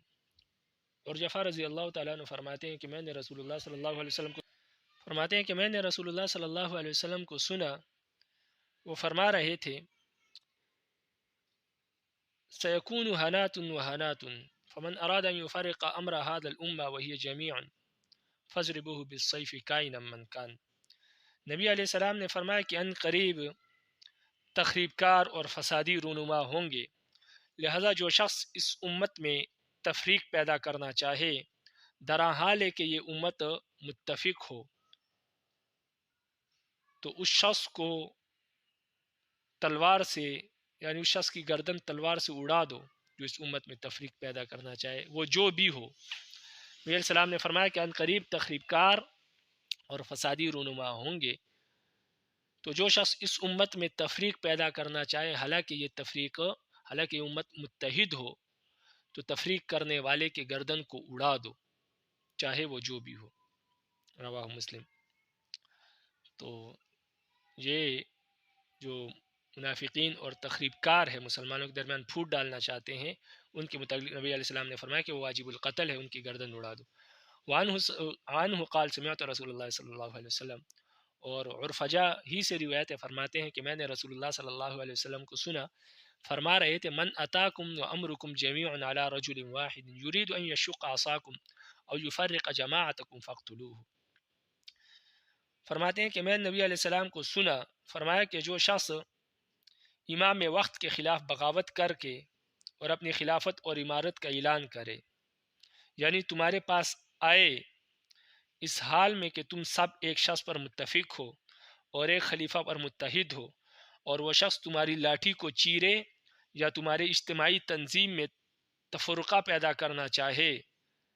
اور جفا رضی اللہ تعالیٰ عنہ فرماتے ہیں کہ میں نے رسول اللہ صلی اللہ علیہ وسلم کو سنا، وہ فرما رہے تھے سیکون حنات و حنات فمن اراد ان یفرق امر هذا الامہ وهي جميعا فضربوه بالسیف کائنا من کان۔ نبی علیہ السلام نے فرمایا کہ ان قریب تخریب کار اور فسادی رونما ہوں گے، لہذا جو شخص اس امت میں تفریق پیدا کرنا چاہے درا حال ہے کہ یہ امت متفق ہو تو اس شخص کو تلوار سے، یعنی اس شخص کی گردن تلوار سے اڑا دو جو اس امت میں تفریق پیدا کرنا چاہے، وہ جو بھی ہو۔ نبی علیہ السلام نے فرمایا کہ ان قریب تخریب کار اور فسادی رونما ہوں گے، تو جو شخص اس امت میں تفریق پیدا کرنا چاہے حالانکہ یہ امت متحد ہو تو تفریق کرنے والے کے گردن کو اڑا دو چاہے وہ جو بھی ہو، رواہ مسلم۔ تو یہ جو منافقین اور تخریب کار ہے، مسلمانوں کے درمیان پھوٹ ڈالنا چاہتے ہیں، ان کے متعلق نبی علیہ السلام نے فرمایا کہ وہ واجب القتل ہے، ان کی گردن اڑا دو۔ وعنہ قال سمعت رسول اللہ صلی اللہ علیہ وسلم، اور عرفجہ ہی سے روایت فرماتے ہیں کہ میں نے رسول اللہ صلی اللہ علیہ وسلم کو سنا، فرما رہے تھے من اتاکم وامرکم جمیع علی رجل واحد یرید ان یشق عصاکم او یفرق جماعتکم فاقتلوہ۔ فرماتے ہیں کہ میں نبی علیہ السلام کو سنا، فرمایا کہ جو شخص امام وقت کے خلاف بغاوت کر کے اور اپنی خلافت اور امارت کا اعلان کرے، یعنی تمہارے پاس آئے اس حال میں کہ تم سب ایک شخص پر متفق ہو اور ایک خلیفہ پر متحد ہو، اور وہ شخص تمہاری لاٹھی کو چیرے یا تمہارے اجتماعی تنظیم میں تفرقہ پیدا کرنا چاہے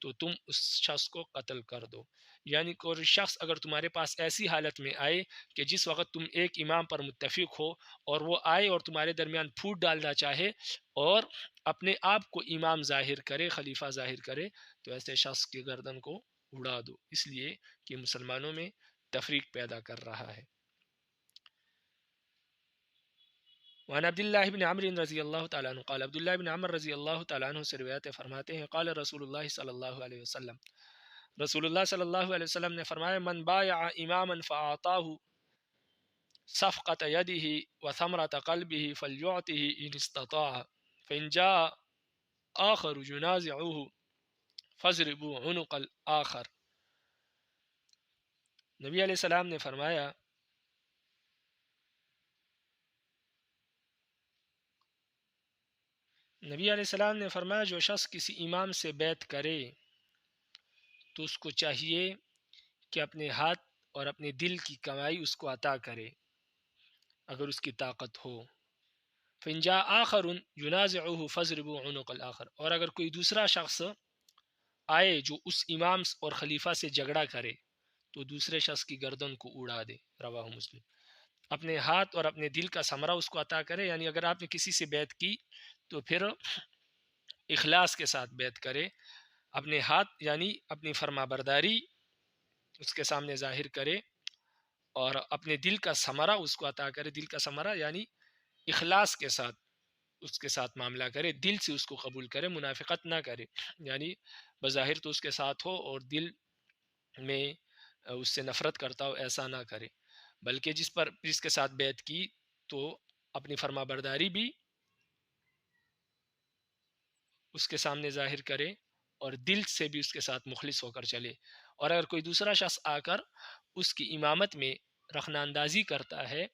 تو تم اس شخص کو قتل کر دو۔ یعنی کوئی شخص اگر تمہارے پاس ایسی حالت میں آئے کہ جس وقت تم ایک امام پر متفق ہو اور وہ آئے اور تمہارے درمیان پھوٹ ڈالنا چاہے اور اپنے آپ کو امام ظاہر کرے، خلیفہ ظاہر کرے، تو ایسے شخص کی گردن کو اڑا دو، اس لیے کہ مسلمانوں میں تفریق پیدا کر رہا ہے۔ وعن عبداللہ بن عمرو رضی اللہ تعالیٰ عنہ قال، عبداللہ بن عمر رضی اللہ تعالیٰ عنہ سے روایت فرماتے ہیں قال رسول اللہ صلی اللہ علیہ وسلم، رسول اللہ صلی اللہ علیہ وسلم نے فرمایا من بایع اماما فاعطاہ صفقۃ یدہ وثمرۃ قلبہ فلیعطہ ان استطاع فان جاء آخر ینازعہ فاضربوا عنق الآخر۔ نبی علیہ السلام نے فرمایا جو شخص کسی امام سے بیعت کرے تو اس کو چاہیے کہ اپنے ہاتھ اور اپنے دل کی کمائی اس کو عطا کرے اگر اس کی طاقت ہو۔ فإن جاء آخر ينازعه فاضربوا عنق الآخر، اور اگر کوئی دوسرا شخص آئے جو اس امام اور خلیفہ سے جھگڑا کرے تو دوسرے شخص کی گردن کو اڑا دے، رواہ مسلم۔ اپنے ہاتھ اور اپنے دل کا ثمرہ اس کو عطا کرے. یعنی اگر آپ نے کسی سے بیعت کی تو پھر اخلاص کے ساتھ بیعت کرے، اپنے ہاتھ یعنی اپنی فرما برداری اس کے سامنے ظاہر کرے، اور اپنے دل کا ثمرہ اس کو عطا کرے. دل کا ثمرہ یعنی اخلاص کے ساتھ اس کے ساتھ معاملہ کرے، دل سے اس کو قبول کرے، منافقت نہ کرے. یعنی بظاہر تو اس کے ساتھ ہو اور دل میں اس سے نفرت کرتا ہو، ایسا نہ کرے، بلکہ جس کے ساتھ بیعت کی تو اپنی فرما برداری بھی اس کے سامنے ظاہر کرے اور دل سے بھی اس کے ساتھ مخلص ہو کر چلے. اور اگر کوئی دوسرا شخص آ کر اس کی امامت میں رخنہ اندازی کرتا ہے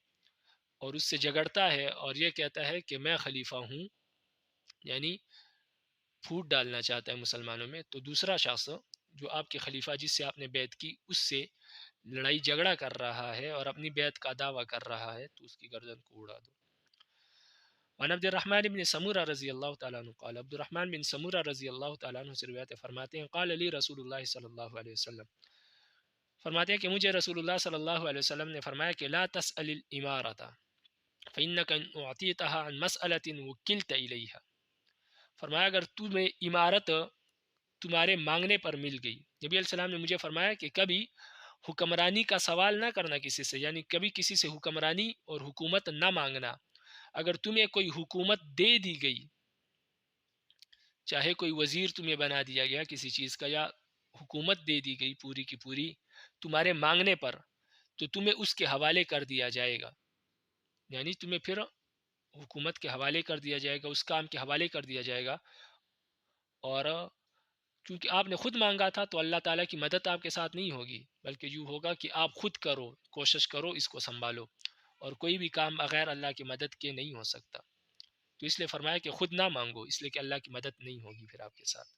اور اس سے جھگڑتا ہے اور یہ کہتا ہے کہ میں خلیفہ ہوں، یعنی پھوٹ ڈالنا چاہتا ہے مسلمانوں میں، تو دوسرا شخص جو آپ کے خلیفہ جس سے آپ نے بیعت کی اس سے لڑائی جھگڑا کر رہا ہے اور اپنی بیعت کا دعویٰ کر رہا ہے تو اس کی گردن کو اڑا دو. وعن عبد الرحمن بن سمورہ رضی اللہ تعالیٰ عنہ قال، عبد الرحمن بن سمورہ رضی اللہ تعالیٰ عنہ سے روایت فرماتے ہیں، قال علی رسول اللہ صلی اللہ علیہ وسلم، فرماتے ہیں کہ مجھے رسول اللہ صلی اللہ علیہ وسلم نے فرمایا کہ لا تسأل الامارۃ فإنک ان اعطیتها عن مسألۃ وکلت الیہا. فرمایا اگر تمہیں امارت تمہارے مانگنے پر مل گئی، نبی علیہ السلام نے مجھے فرمایا کہ کبھی حکمرانی کا سوال نہ کرنا کسی سے، یعنی کبھی کسی سے حکمرانی اور حکومت نہ مانگنا. اگر تمہیں کوئی حکومت دے دی گئی، چاہے کوئی وزیر تمہیں بنا دیا گیا کسی چیز کا، یا حکومت دے دی گئی پوری کی پوری تمہارے مانگنے پر، تو تمہیں اس کے حوالے کر دیا جائے گا. یعنی تمہیں پھر حکومت کے حوالے کر دیا جائے گا، اس کام کے حوالے کر دیا جائے گا. اور چونکہ آپ نے خود مانگا تھا تو اللہ تعالیٰ کی مدد آپ کے ساتھ نہیں ہوگی، بلکہ یوں ہوگا کہ آپ خود کرو، کوشش کرو، اس کو سنبھالو، اور کوئی بھی کام بغیر اللہ کی مدد کے نہیں ہو سکتا. تو اس لیے فرمایا کہ خود نہ مانگو، اس لیے کہ اللہ کی مدد نہیں ہوگی پھر آپ کے ساتھ.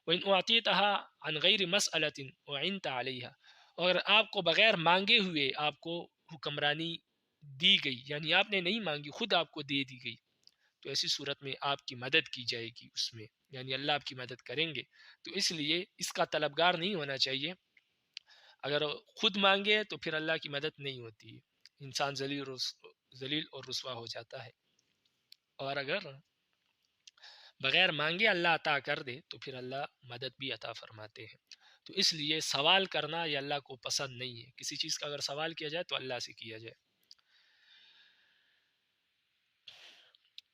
وَإِنْ أُعْطِيتَهَا عَنْ غَيْرِ مَسْأَلَةٍ وَعِنْتَ عَلَيْهَا، اور اگر آپ کو بغیر مانگے ہوئے آپ کو حکمرانی دی گئی، یعنی آپ نے نہیں مانگی، خود آپ کو دے دی گئی، تو ایسی صورت میں آپ کی مدد کی جائے گی اس میں، یعنی اللہ آپ کی مدد کریں گے. تو اس لیے اس کا طلبگار نہیں ہونا چاہیے. اگر خود مانگے تو پھر اللہ کی مدد نہیں ہوتی، انسان ذلیل اور رسوا ہو جاتا ہے. اور اگر بغیر مانگے اللہ عطا کر دے تو پھر اللہ مدد بھی عطا فرماتے ہیں. تو اس لیے سوال کرنا یہ اللہ کو پسند نہیں ہے. کسی چیز کا اگر سوال کیا جائے تو اللہ سے کیا جائے.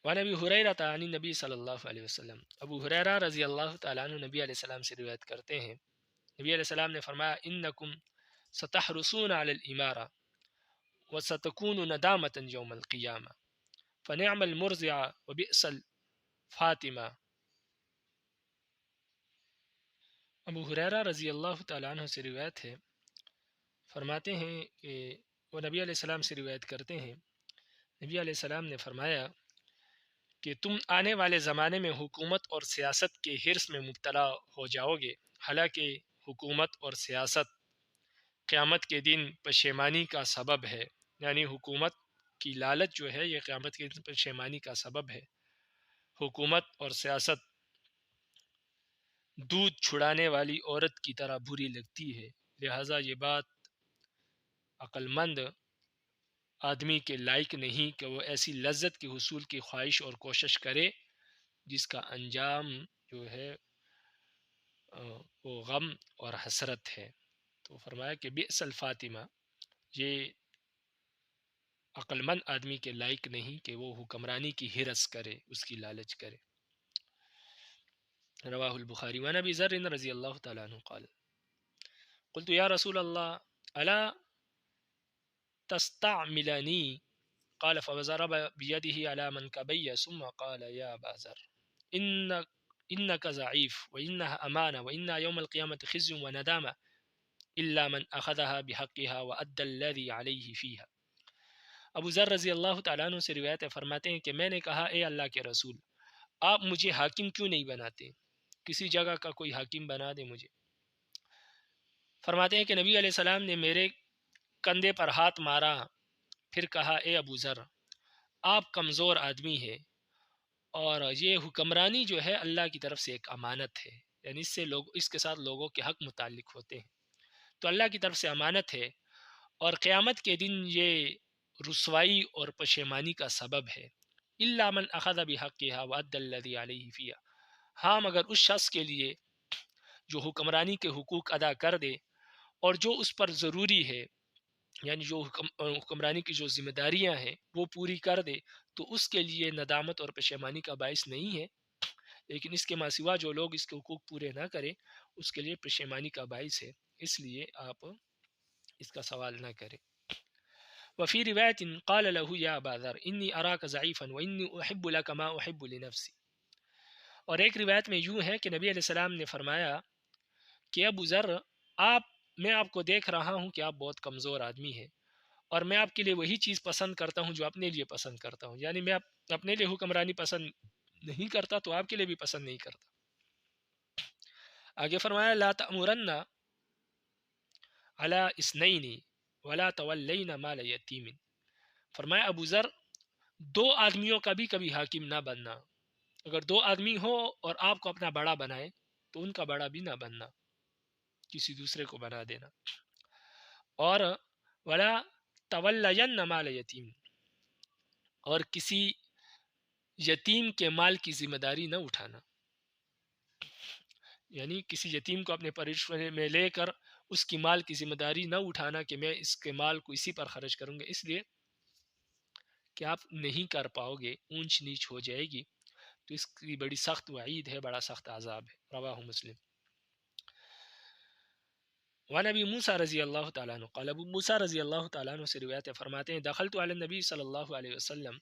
وعن ابی ہریرہ عن نبی صلی اللہ علیہ وسلم، ابو ہریرہ رضی اللہ تعالیٰ عنہ نبی علیہ السلام سے روایت کرتے ہیں، نبی علیہ السلام نے فرمایا انکم ستحرسون علی الامارہ وستکون ندامة یوم القیامہ فنعم المرضع وبئس الفاطمہ. ابو ہریرہ رضی اللہ تعالیٰ عنہ سے روایت ہے، فرماتے ہیں کہ وہ نبی علیہ السلام سے روایت کرتے ہیں، نبی علیہ السلام نے فرمایا کہ تم آنے والے زمانے میں حکومت اور سیاست کے حرص میں مبتلا ہو جاؤ گے، حالانکہ حکومت اور سیاست قیامت کے دن پشیمانی کا سبب ہے. یعنی حکومت کی لالچ جو ہے یہ قیامت کے دن پشیمانی کا سبب ہے. حکومت اور سیاست دودھ چھڑانے والی عورت کی طرح بری لگتی ہے، لہٰذا یہ بات عقل مند آدمی کے لائق نہیں کہ وہ ایسی لذت کے حصول کی خواہش اور کوشش کرے جس کا انجام جو ہے وہ غم اور حسرت ہے. تو فرمایا کہ بئس الفاطمہ، یہ عقل مند آدمی کے لائق نہیں کہ وہ حکمرانی کی حرص کرے، اس کی لالچ کرے. رواہ البخاری. وعن ابی ذر رضی اللہ تعالیٰ عنہ قال قلت یا رسول اللہ الا تستعملنی قال فضرب بيده على منكبي ثم قال يا أبا ذر إنك ضعيف وإنها أمانة وإن يوم القيامة خزي وندامة إلا من أخذها بحقها وأدى الذي عليه فيها. ابو ذر رضی اللہ تعالیٰ عنہ سے روایت ہے، فرماتے ہیں کہ میں نے کہا اے اللہ کے رسول، آپ مجھے حاکم کیوں نہیں بناتے، کسی جگہ کا کوئی حاکم بنا دے مجھے. فرماتے ہیں کہ نبی علیہ السلام نے میرے کندھے پر ہاتھ مارا، پھر کہا اے ابو ذر، آپ کمزور آدمی ہے اور یہ حکمرانی جو ہے اللہ کی طرف سے ایک امانت ہے، یعنی اس کے ساتھ لوگوں کے حق متعلق ہوتے ہیں، تو اللہ کی طرف سے امانت ہے، اور قیامت کے دن یہ رسوائی اور پشیمانی کا سبب ہے۔ الا من اخذ بحقها وادى الذي عليه فيها، ہاں مگر اس شخص کے لیے جو حکمرانی کے حقوق ادا کر دے اور جو اس پر ضروری ہے، یعنی جو حکمرانی کی جو ذمہ داریاں ہیں وہ پوری کر دے، تو اس کے لیے ندامت اور پشیمانی کا باعث نہیں ہے، لیکن اس کے ماں سوا جو لوگ اس کے حقوق پورے نہ کریں اس کے لیے پشیمانی کا باعث ہے، اس لیے آپ اس کا سوال نہ کریں۔ وفی روایت قال له یا ابا ذر انی اراک ضعیفا وانی احب لک ما احب لنفسی، اور ایک روایت میں یوں ہے کہ نبی علیہ السلام نے فرمایا کہ ابو ذر، میں آپ کو دیکھ رہا ہوں کہ آپ بہت کمزور آدمی ہیں، اور میں آپ کے لیے وہی چیز پسند کرتا ہوں جو اپنے لیے پسند کرتا ہوں، یعنی میں اپنے لیے حکمرانی پسند نہیں کرتا تو آپ کے لیے بھی پسند نہیں کرتا۔ آگے فرمایا لا تأمرن علی اثنین ولا تولین مال یتیم، فرمایا ابو ذر دو آدمیوں کا بھی کبھی حاکم نہ بننا، اگر دو آدمی ہو اور آپ کو اپنا بڑا بنائے تو ان کا بڑا بھی نہ بننا، کسی دوسرے کو بنا دینا۔ اور ولا تولین مال یتیم، اور کسی یتیم کے مال کی ذمہ داری نہ اٹھانا، یعنی کسی یتیم کو اپنے پرورش میں لے کر اس کی مال کی ذمہ داری نہ اٹھانا کہ میں اس کے مال کو اسی پر خرچ کروں گا، اس لیے کہ آپ نہیں کر پاؤ گے، اونچ نیچ ہو جائے گی، تو اس کی بڑی سخت وعید ہے، بڑا سخت عذاب ہے۔ رواہ مسلم۔ وعن ابی موسیٰ رضی اللہ تعالیٰ عنہ قال، ابو موسیٰ رضی اللہ تعالیٰ عنہ سے روایت ہے، فرماتے ہیں دخلت علی النبی صلی اللہ علیہ وسلم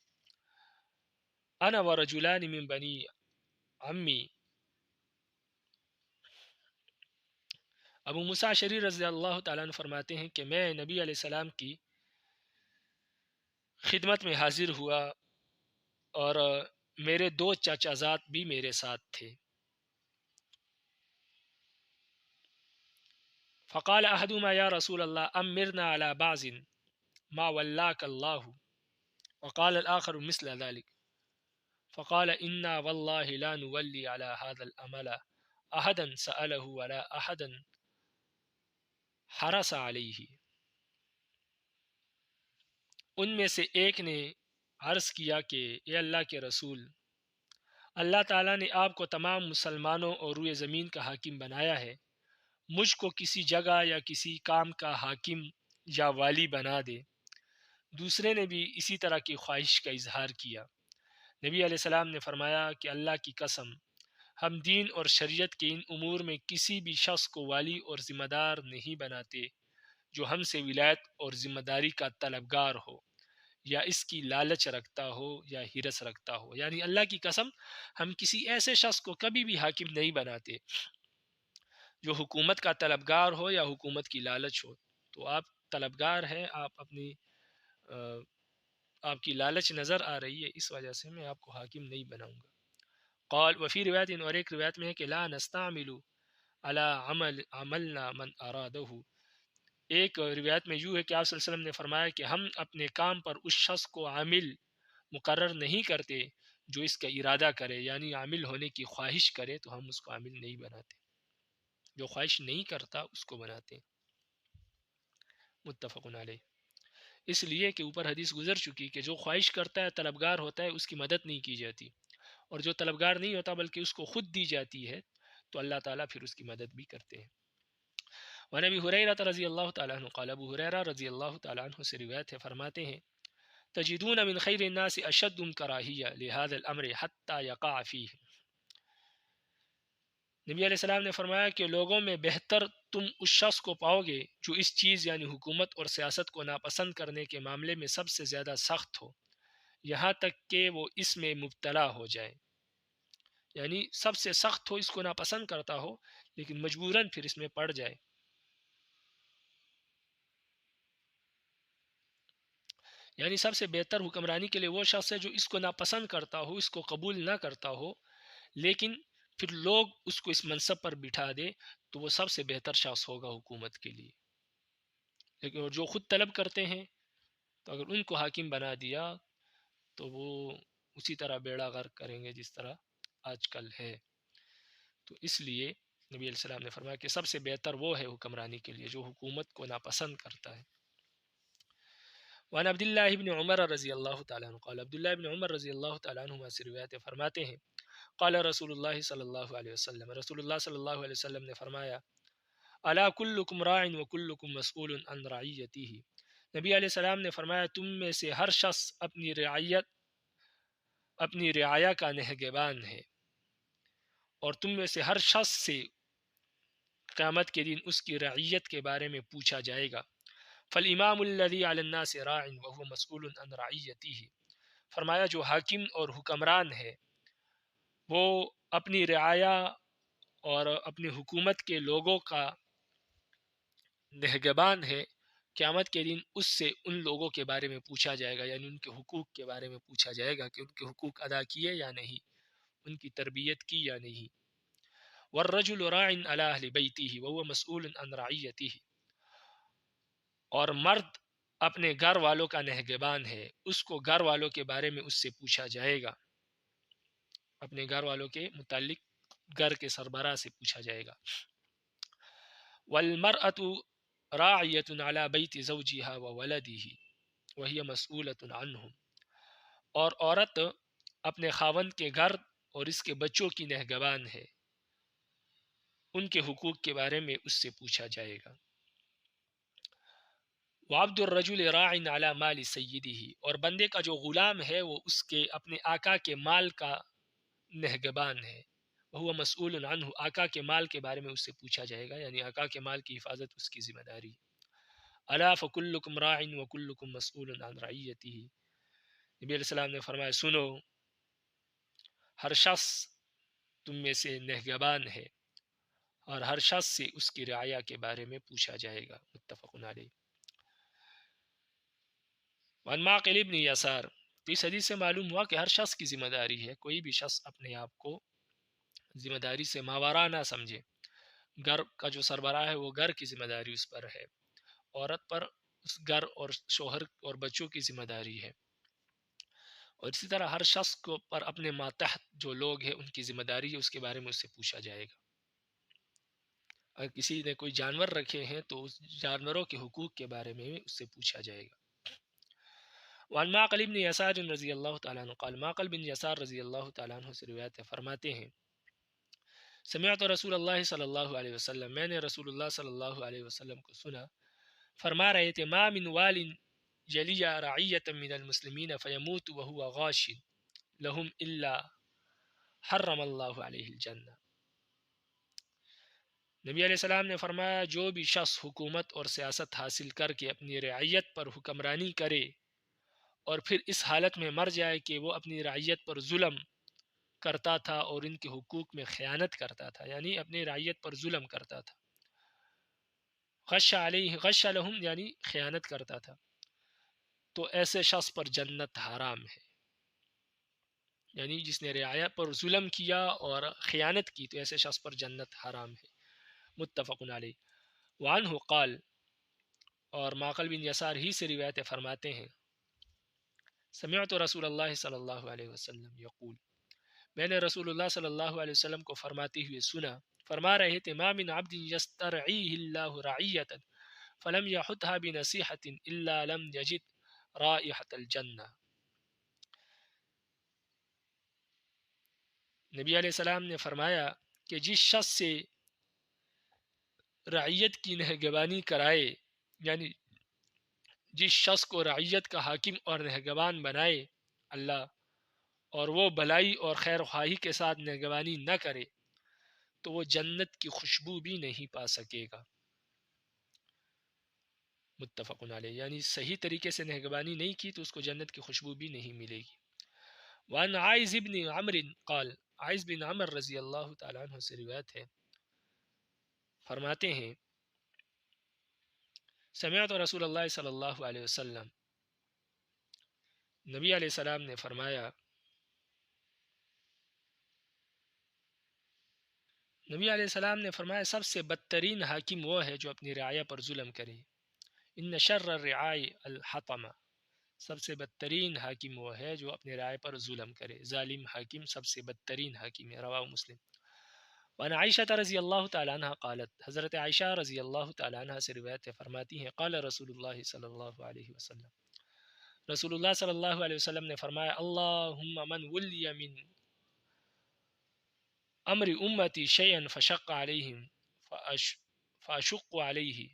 انا ورجلان من بنی عمی، ابو موسیٰ اشعری رضی اللہ تعالیٰ عنہ فرماتے ہیں کہ میں نبی علیہ السلام کی خدمت میں حاضر ہوا اور میرے دو چچا زاد بھی میرے ساتھ تھے۔ فقال احدهما یا رسول اللہ امرنا على بعض ما ولاك الله، وقال الآخر مثل ذلك، فقال انا والله لا نولي على هذا العمل احدا سأله ولا احدا حرص عليه۔ ان میں سے ایک نے عرض کیا کہ اے اللہ کے رسول، اللہ تعالیٰ نے آپ کو تمام مسلمانوں اور روئے زمین کا حاکم بنایا ہے، مجھ کو کسی جگہ یا کسی کام کا حاکم یا والی بنا دے۔ دوسرے نے بھی اسی طرح کی خواہش کا اظہار کیا۔ نبی علیہ السلام نے فرمایا کہ اللہ کی قسم، ہم دین اور شریعت کے ان امور میں کسی بھی شخص کو والی اور ذمہ دار نہیں بناتے جو ہم سے ولایت اور ذمہ داری کا طلبگار ہو، یا اس کی لالچ رکھتا ہو یا ہرس رکھتا ہو، یعنی اللہ کی قسم ہم کسی ایسے شخص کو کبھی بھی حاکم نہیں بناتے جو حکومت کا طلبگار ہو یا حکومت کی لالچ ہو۔ تو آپ طلبگار ہیں، آپ کی لالچ نظر آ رہی ہے، اس وجہ سے میں آپ کو حاکم نہیں بناؤں گا۔ قال وفی روایت، اور ایک روایت میں ہے کہ لا نستعمل علی عملنا من ارادہ، ایک روایت میں یوں ہے کہ آپ صلی اللہ علیہ وسلم نے فرمایا کہ ہم اپنے کام پر اس شخص کو عامل مقرر نہیں کرتے جو اس کا ارادہ کرے، یعنی عامل ہونے کی خواہش کرے تو ہم اس کو عامل نہیں بناتے، جو خواہش نہیں کرتا اس کو بناتے ہیں۔ متفق علیہ۔ اس لیے کہ اوپر حدیث گزر چکی کہ جو خواہش کرتا ہے، طلبگار ہوتا ہے، اس کی مدد نہیں کی جاتی، اور جو طلبگار نہیں ہوتا بلکہ اس کو خود دی جاتی ہے تو اللہ تعالیٰ پھر اس کی مدد بھی کرتے ہیں۔ وعن ابی ہریرہ رضی اللہ تعالیٰ عنہ قال، ابو ہریرہ رضی اللہ تعالیٰ عنہ سے روایت ہے، فرماتے ہیں تجدون من خیر الناس اشدهم کراہیہ لهذا الامر حتى یقع فیہ، نبی علیہ السلام نے فرمایا کہ لوگوں میں بہتر تم اس شخص کو پاؤ گے جو اس چیز یعنی حکومت اور سیاست کو ناپسند کرنے کے معاملے میں سب سے زیادہ سخت ہو، یہاں تک کہ وہ اس میں مبتلا ہو جائے، یعنی سب سے سخت ہو، اس کو ناپسند کرتا ہو لیکن مجبوراً پھر اس میں پڑ جائے۔ یعنی سب سے بہتر حکمرانی کے لیے وہ شخص ہے جو اس کو ناپسند کرتا ہو، اس کو قبول نہ کرتا ہو، لیکن پھر لوگ اس کو اس منصب پر بٹھا دے تو وہ سب سے بہتر شخص ہوگا حکومت کے لیے۔ لیکن جو خود طلب کرتے ہیں تو اگر ان کو حاکم بنا دیا تو وہ اسی طرح بیڑا غرق کریں گے جس طرح آج کل ہے۔ تو اس لیے نبی علیہ السلام نے فرمایا کہ سب سے بہتر وہ ہے حکمرانی کے لیے جو حکومت کو ناپسند کرتا ہے۔ وعن عبداللہ بن عمر رضی اللہ تعالیٰ عنہ قال عبداللہ بن عمر رضی اللہ تعالیٰ عنہ سے روایت فرماتے ہیں قال رسول اللہ صلی اللہ علیہ وسلم، رسول اللہ صلی اللہ علیہ وسلم نے فرمایا الا کلکم راع وکلکم مسئول عن رعیتہ، نبی علیہ السلام نے فرمایا تم میں سے ہر شخص اپنی رعایا کا نگہبان ہے، اور تم میں سے ہر شخص سے قیامت کے دن اس کی رعیت کے بارے میں پوچھا جائے گا۔ فالامام الذی علی الناس راع وهو مسئول عن رعیتہ، فرمایا جو حاکم اور حکمران ہے وہ اپنی رعایا اور اپنی حکومت کے لوگوں کا نگہبان ہے، قیامت کے دن اس سے ان لوگوں کے بارے میں پوچھا جائے گا، یعنی ان کے حقوق کے بارے میں پوچھا جائے گا کہ ان کے حقوق ادا کیے یا نہیں، ان کی تربیت کی یا نہیں۔ والرجل راع علی اہل بیتہ وهو مسئول عن رعیتہ، اور مرد اپنے گھر والوں کا نگہبان ہے، اس کو گھر والوں کے بارے میں اس سے پوچھا جائے گا، اپنے گھر والوں کے متعلق گھر کے سربراہ سے پوچھا جائے گا۔ والمرأة راعیة علی بیت زوجها وولده وهي مسئولة عنهم، اور عورت اپنے خاوند کے گھر اور اس کے بچوں کی نگہبان ہے، ان کے حقوق کے بارے میں اس سے پوچھا جائے گا۔ وعبد الرجل راع علی مال سیدہ، اور بندے کا جو غلام ہے وہ اس کے اپنے آقا کے مال کا نگہبان ہے، وہ مسئول عنہ، آقا کے مال کے بارے میں اس سے پوچھا جائے گا، یعنی آقا کے مال کی حفاظت اس کی ذمہ داری۔ الا فکلکم راع وکلکم مسئول عن رعیتہ، نبی علیہ السلام نے فرمایا سنو، ہر شخص تم میں سے نگہبان ہے اور ہر شخص سے اس کی رعایا کے بارے میں پوچھا جائے گا۔ متفق علیہ۔ وعن معقل ابن یسار، تو اس حدیث سے معلوم ہوا کہ ہر شخص کی ذمہ داری ہے، کوئی بھی شخص اپنے آپ کو ذمہ داری سے ماورا نہ سمجھے۔ گھر کا جو سربراہ ہے وہ گھر کی ذمہ داری اس پر ہے، عورت پر اس گھر اور شوہر اور بچوں کی ذمہ داری ہے، اور اسی طرح ہر شخص کو پر اپنے ماتحت جو لوگ ہیں ان کی ذمہ داری ہے، اس کے بارے میں اس سے پوچھا جائے گا۔ اگر کسی نے کوئی جانور رکھے ہیں تو اس جانوروں کے حقوق کے بارے میں اس سے پوچھا جائے گا۔ وعن معقل بن یسار رضی اللہ تعالیٰ عنہ قال، معقل بن یسار رضی اللہ تعالیٰ عنہ سے روایت ہے، فرماتے ہیں سمعت رسول اللہ صلی اللہ علیہ وسلم، میں نے رسول اللہ صلی اللہ علیہ وسلم کو سنا، فرما رہے تھے ما من وال یلی رعیۃ من المسلمین فیموت وهو غاش لهم الا حرم اللہ علیہ الجنہ، نبی علیہ السلام نے فرمایا جو بھی شخص حکومت اور سیاست حاصل کر کے اپنی رعیت پر حکمرانی کرے اور پھر اس حالت میں مر جائے کہ وہ اپنی رعیت پر ظلم کرتا تھا اور ان کے حقوق میں خیانت کرتا تھا، یعنی اپنی رعیت پر ظلم کرتا تھا، غش لہم یعنی خیانت کرتا تھا، تو ایسے شخص پر جنت حرام ہے، یعنی جس نے رعایا پر ظلم کیا اور خیانت کی تو ایسے شخص پر جنت حرام ہے۔ متفق علیہ۔ وعنہ قال، اور معقل بن یسار ہی سے روایت فرماتے ہیں سمعت رسول اللہ صلی اللہ علیہ وسلم یقول، میں نے رسول اللہ صلی اللہ علیہ وسلم کو فرماتے ہوئے سنا، فرما رہے تھے ما من عبد یسترعیہ اللہ رعیۃ فلم یحطها بنصیحۃ الا لم یجد رائحۃ الجنہ، نبی علیہ السلام نے فرمایا کہ جس شخص سے رعیت کی نگہبانی کرائے، یعنی جس شخص کو رعیت کا حاکم اور نگہبان بنائے اللہ، اور وہ بھلائی اور خیر خواہی کے ساتھ نگہبانی نہ کرے تو وہ جنت کی خوشبو بھی نہیں پا سکے گا۔ متفق علیہ، یعنی صحیح طریقے سے نگہبانی نہیں کی تو اس کو جنت کی خوشبو بھی نہیں ملے گی۔ وعن عائذ بن عمرو قال، عائذ بن عمر رضی اللہ تعالیٰ عنہ سے روایت ہے، فرماتے ہیں سمعت رسول اللہ صلی اللہ علیہ وسلم، نبی علیہ السلام نے فرمایا، نبی علیہ السلام نے فرمایا سب سے بدترین حاکم وہ ہے جو اپنی رعایا پر ظلم کرے، ان شر الرعاء الحطمہ، سب سے بدترین حاکم وہ ہے جو اپنے رعایا پر ظلم کرے، ظالم حاکم سب سے بدترین حاکم ہے، رواه مسلم۔ وعن عائشہ رضی اللہ تعالیٰ عنہ قالت، حضرت عائشہ رضی اللہ تعالیٰ عنہ سے روایت فرماتی ہیں قال رسول اللہ صلی اللہ علیہ وسلم، رسول اللہ صلی اللہ علیہ وسلم نے فرمایا اللہم من ولی من امر امتی شیئا فشق علیہم فاشق علیہ۔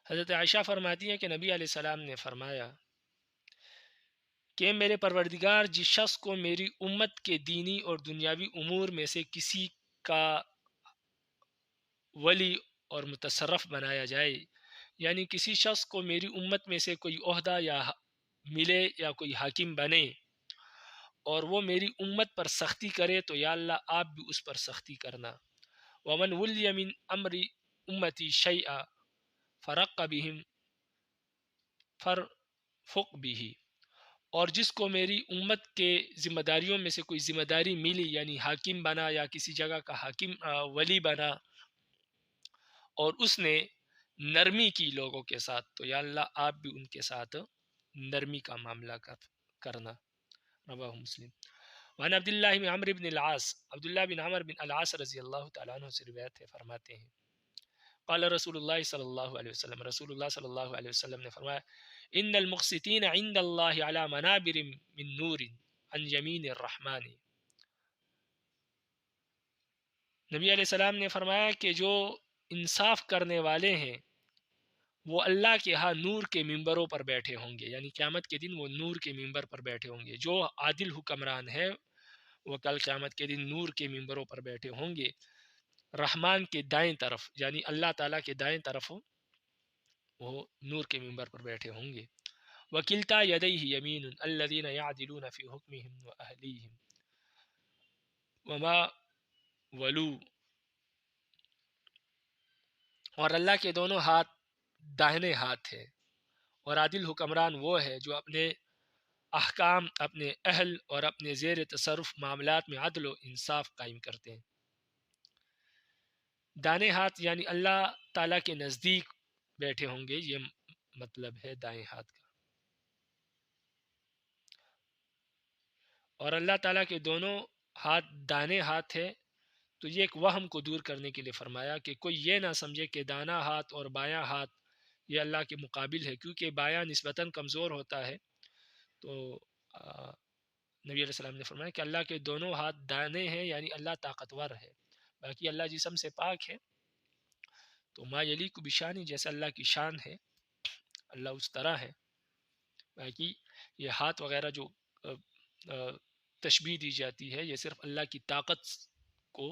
حضرت عائشہ فرماتی ہیں کہ نبی علیہ السلام نے فرمایا کہ میرے پروردگار، جس شخص کو میری امت کے دینی اور دنیاوی امور میں سے کسی کا ولی اور متصرف بنایا جائے، یعنی کسی شخص کو میری امت میں سے کوئی عہدہ یا ملے یا کوئی حاکم بنے اور وہ میری امت پر سختی کرے تو یا اللہ آپ بھی اس پر سختی کرنا۔ ومن ولی من امر امتی شیئا فرق بہم فرفق بھی، اور جس کو میری امت کے ذمہ داریوں میں سے کوئی ذمہ داری ملی، یعنی حاکم بنا یا کسی جگہ کا حاکم ولی بنا اور اس نے نرمی کی لوگوں کے ساتھ، تو یا اللہ آپ بھی ان کے ساتھ نرمی کا معاملہ کرنا۔ رواہ مسلم۔ وعن عبداللہ بن عمرو بن العاص، عبداللہ بن عمر بن العاص رضی اللہ تعالیٰ عنہ سے روایت ہے، فرماتے ہیں قال رسول اللہ صلی اللہ علیہ وسلم، رسول اللہ صلی اللہ علیہ وسلم نے فرمایا ان المقسطین عند اللہ علی منابر من نور عن یمین الرحمن۔ نبی علیہ السلام نے فرمایا کہ جو انصاف کرنے والے ہیں وہ اللہ کے ہاں نور کے ممبروں پر بیٹھے ہوں گے، یعنی قیامت کے دن وہ نور کے ممبر پر بیٹھے ہوں گے۔ جو عادل حکمران ہے وہ کل قیامت کے دن نور کے ممبروں پر بیٹھے ہوں گے، رحمان کے دائیں طرف، یعنی اللہ تعالیٰ کے دائیں طرف وہ نور کے ممبر پر بیٹھے ہوں گے۔ وکلتا یدیہ یمین الذین یعدلون فی حکمہم واہلیہم وما ولو، اور اللہ کے دونوں ہاتھ داہنے ہاتھ ہے، اور عادل حکمران وہ ہے جو اپنے احکام، اپنے اہل اور اپنے زیر تصرف معاملات میں عدل و انصاف قائم کرتے ہیں۔ دانے ہاتھ یعنی اللہ تعالیٰ کے نزدیک بیٹھے ہوں گے، یہ مطلب ہے دائیں ہاتھ کا۔ اور اللہ تعالیٰ کے دونوں ہاتھ دانے ہاتھ ہے تو یہ ایک وہم کو دور کرنے کے لیے فرمایا کہ کوئی یہ نہ سمجھے کہ دانا ہاتھ اور بایاں ہاتھ یہ اللہ کے مقابل ہے، کیونکہ بایاں نسبتاً کمزور ہوتا ہے۔ تو نبی علیہ السلام نے فرمایا کہ اللہ کے دونوں ہاتھ دانے ہیں، یعنی اللہ طاقتور ہے، باقی اللہ جسم سے پاک ہے۔ تو ما یلیک بشانی، جیسے اللہ کی شان ہے اللہ اس طرح ہے۔ باقی یہ ہاتھ وغیرہ جو تشبیہ دی جاتی ہے یہ صرف اللہ کی طاقت کو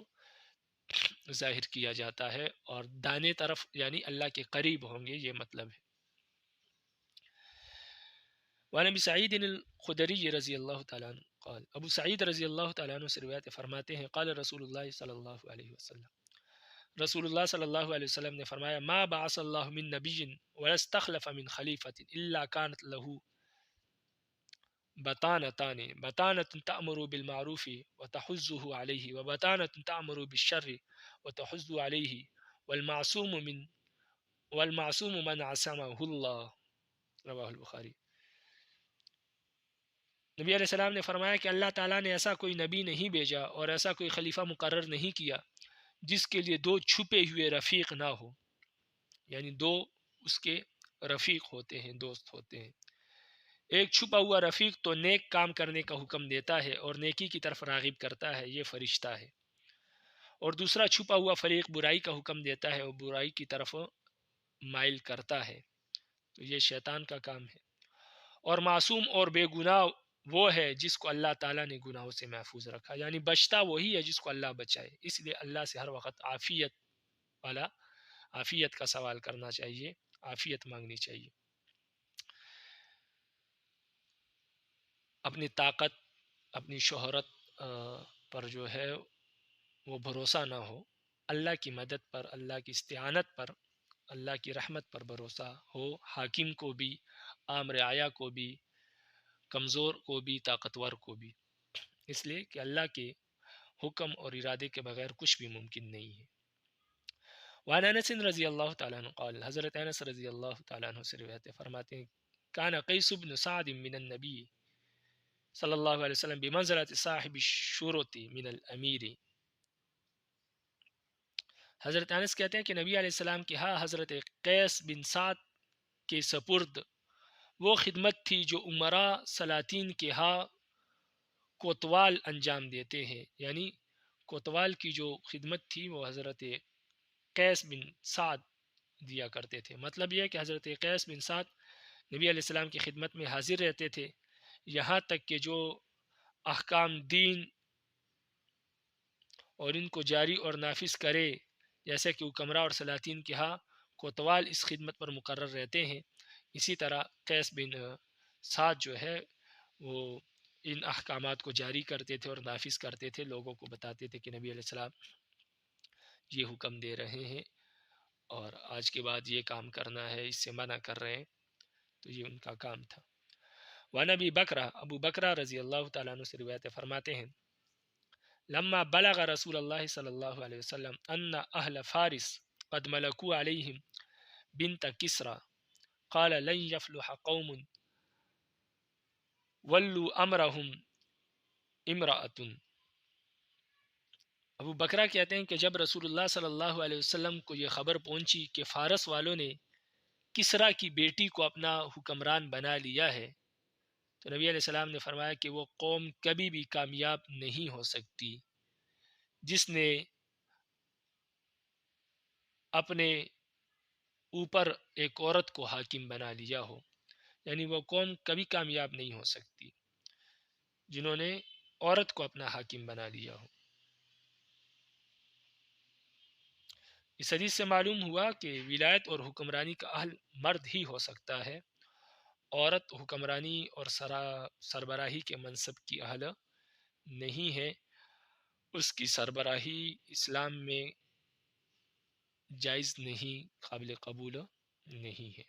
ظاہر کیا جاتا ہے، اور دانے طرف یعنی اللہ کے قریب ہوں گے، یہ مطلب ہے۔ وعن ابی سعید الخدری رضی اللہ تعالیٰ عنہ قال، ابو سعید رضی اللہ تعالیٰ عنہ سے روایت فرماتے ہیں قال رسول اللہ صلی اللہ علیہ وسلم، رسول اللہ صلی اللہ علیہ وسلم نے فرمایا ما بعث اللہ من نبی ولا استخلف من خلیفۃ الا كانت له بطانتان، بطانة تأمر بالمعروف وتحزه عليه، وبطانة تأمر بالشر وتحز عليه، والمعصوم من عصمه اللہ۔ رواہ البخاری۔ نبی علیہ السلام نے فرمایا کہ اللہ تعالیٰ نے ایسا کوئی نبی نہیں بھیجا اور ایسا کوئی خلیفہ مقرر نہیں کیا جس کے لیے دو چھپے ہوئے رفیق نہ ہو، یعنی دو اس کے رفیق ہوتے ہیں، دوست ہوتے ہیں۔ ایک چھپا ہوا رفیق تو نیک کام کرنے کا حکم دیتا ہے اور نیکی کی طرف راغب کرتا ہے، یہ فرشتہ ہے، اور دوسرا چھپا ہوا فریق برائی کا حکم دیتا ہے اور برائی کی طرف مائل کرتا ہے، تو یہ شیطان کا کام ہے۔ اور معصوم اور بے گناہ وہ ہے جس کو اللہ تعالیٰ نے گناہوں سے محفوظ رکھا، یعنی بچتا وہی ہے جس کو اللہ بچائے، اس لیے اللہ سے ہر وقت عافیت کا سوال کرنا چاہیے، عافیت مانگنی چاہیے۔ اپنی طاقت، اپنی شہرت پر جو ہے وہ بھروسہ نہ ہو، اللہ کی مدد پر، اللہ کی استعانت پر، اللہ کی رحمت پر بھروسہ ہو، حاکم کو بھی، عام رعایا کو بھی، کمزور کو بھی، طاقتور کو بھی، اس لیے کہ اللہ کے حکم اور ارادے کے بغیر کچھ بھی ممکن نہیں ہے۔ وعن انس رضی اللہ تعالیٰ عنہ قال، حضرت انس رضی اللہ تعالیٰ عنہ سے روایت فرماتے ہیں کان قیس بن سعد من النبی صلی اللہ علیہ وسلم بمنزلۃ صاحب الشورۃ من الامیر۔ حضرت انس کہتے ہیں کہ نبی علیہ السلام کے ہاں حضرت قیس بن سعد کے سپرد وہ خدمت تھی جو عمرا سلاطین کے ہاں کوتوال انجام دیتے ہیں، یعنی کوتوال کی جو خدمت تھی وہ حضرت قیس بن سعد دیا کرتے تھے۔ مطلب یہ ہے کہ حضرت قیس بن سعد نبی علیہ السلام کی خدمت میں حاضر رہتے تھے، یہاں تک کہ جو احکام دین اور ان کو جاری اور نافذ کرے، جیسے کہ حکمراں اور سلاطین کے ہاں کوتوال اس خدمت پر مقرر رہتے ہیں، اسی طرح قیس بن سعد جو ہے وہ ان احکامات کو جاری کرتے تھے اور نافذ کرتے تھے، لوگوں کو بتاتے تھے کہ نبی علیہ السلام یہ حکم دے رہے ہیں اور آج کے بعد یہ کام کرنا ہے، اس سے منع کر رہے ہیں، تو یہ ان کا کام تھا۔ وعن ابی بکرہ، ابو بکرہ رضی اللہ تعالیٰ عنہ سے روایت فرماتے ہیں، لما بلغ رسول اللہ صلی اللہ علیہ وسلم ان اہل فارس قد ملکو علیہم بنت کسرا قال لن يفلح قوم ولوا امرهم امرأة۔ ابو بکرہ کہتے ہیں کہ جب رسول اللہ صلی اللہ علیہ وسلم کو یہ خبر پہنچی کہ فارس والوں نے کسرا کی بیٹی کو اپنا حکمران بنا لیا ہے، تو نبی علیہ السلام نے فرمایا کہ وہ قوم کبھی بھی کامیاب نہیں ہو سکتی جس نے اپنے اوپر ایک عورت کو حاکم بنا لیا ہو، یعنی وہ قوم کبھی کامیاب نہیں ہو سکتی جنہوں نے عورت کو اپنا حاکم بنا لیا ہو۔ اس حدیث سے معلوم ہوا کہ ولایت اور حکمرانی کا اہل مرد ہی ہو سکتا ہے، عورت حکمرانی اور سربراہی کے منصب کی اہل نہیں ہے، اس کی سربراہی اسلام میں جائز نہیں، قابل قبول نہیں ہے۔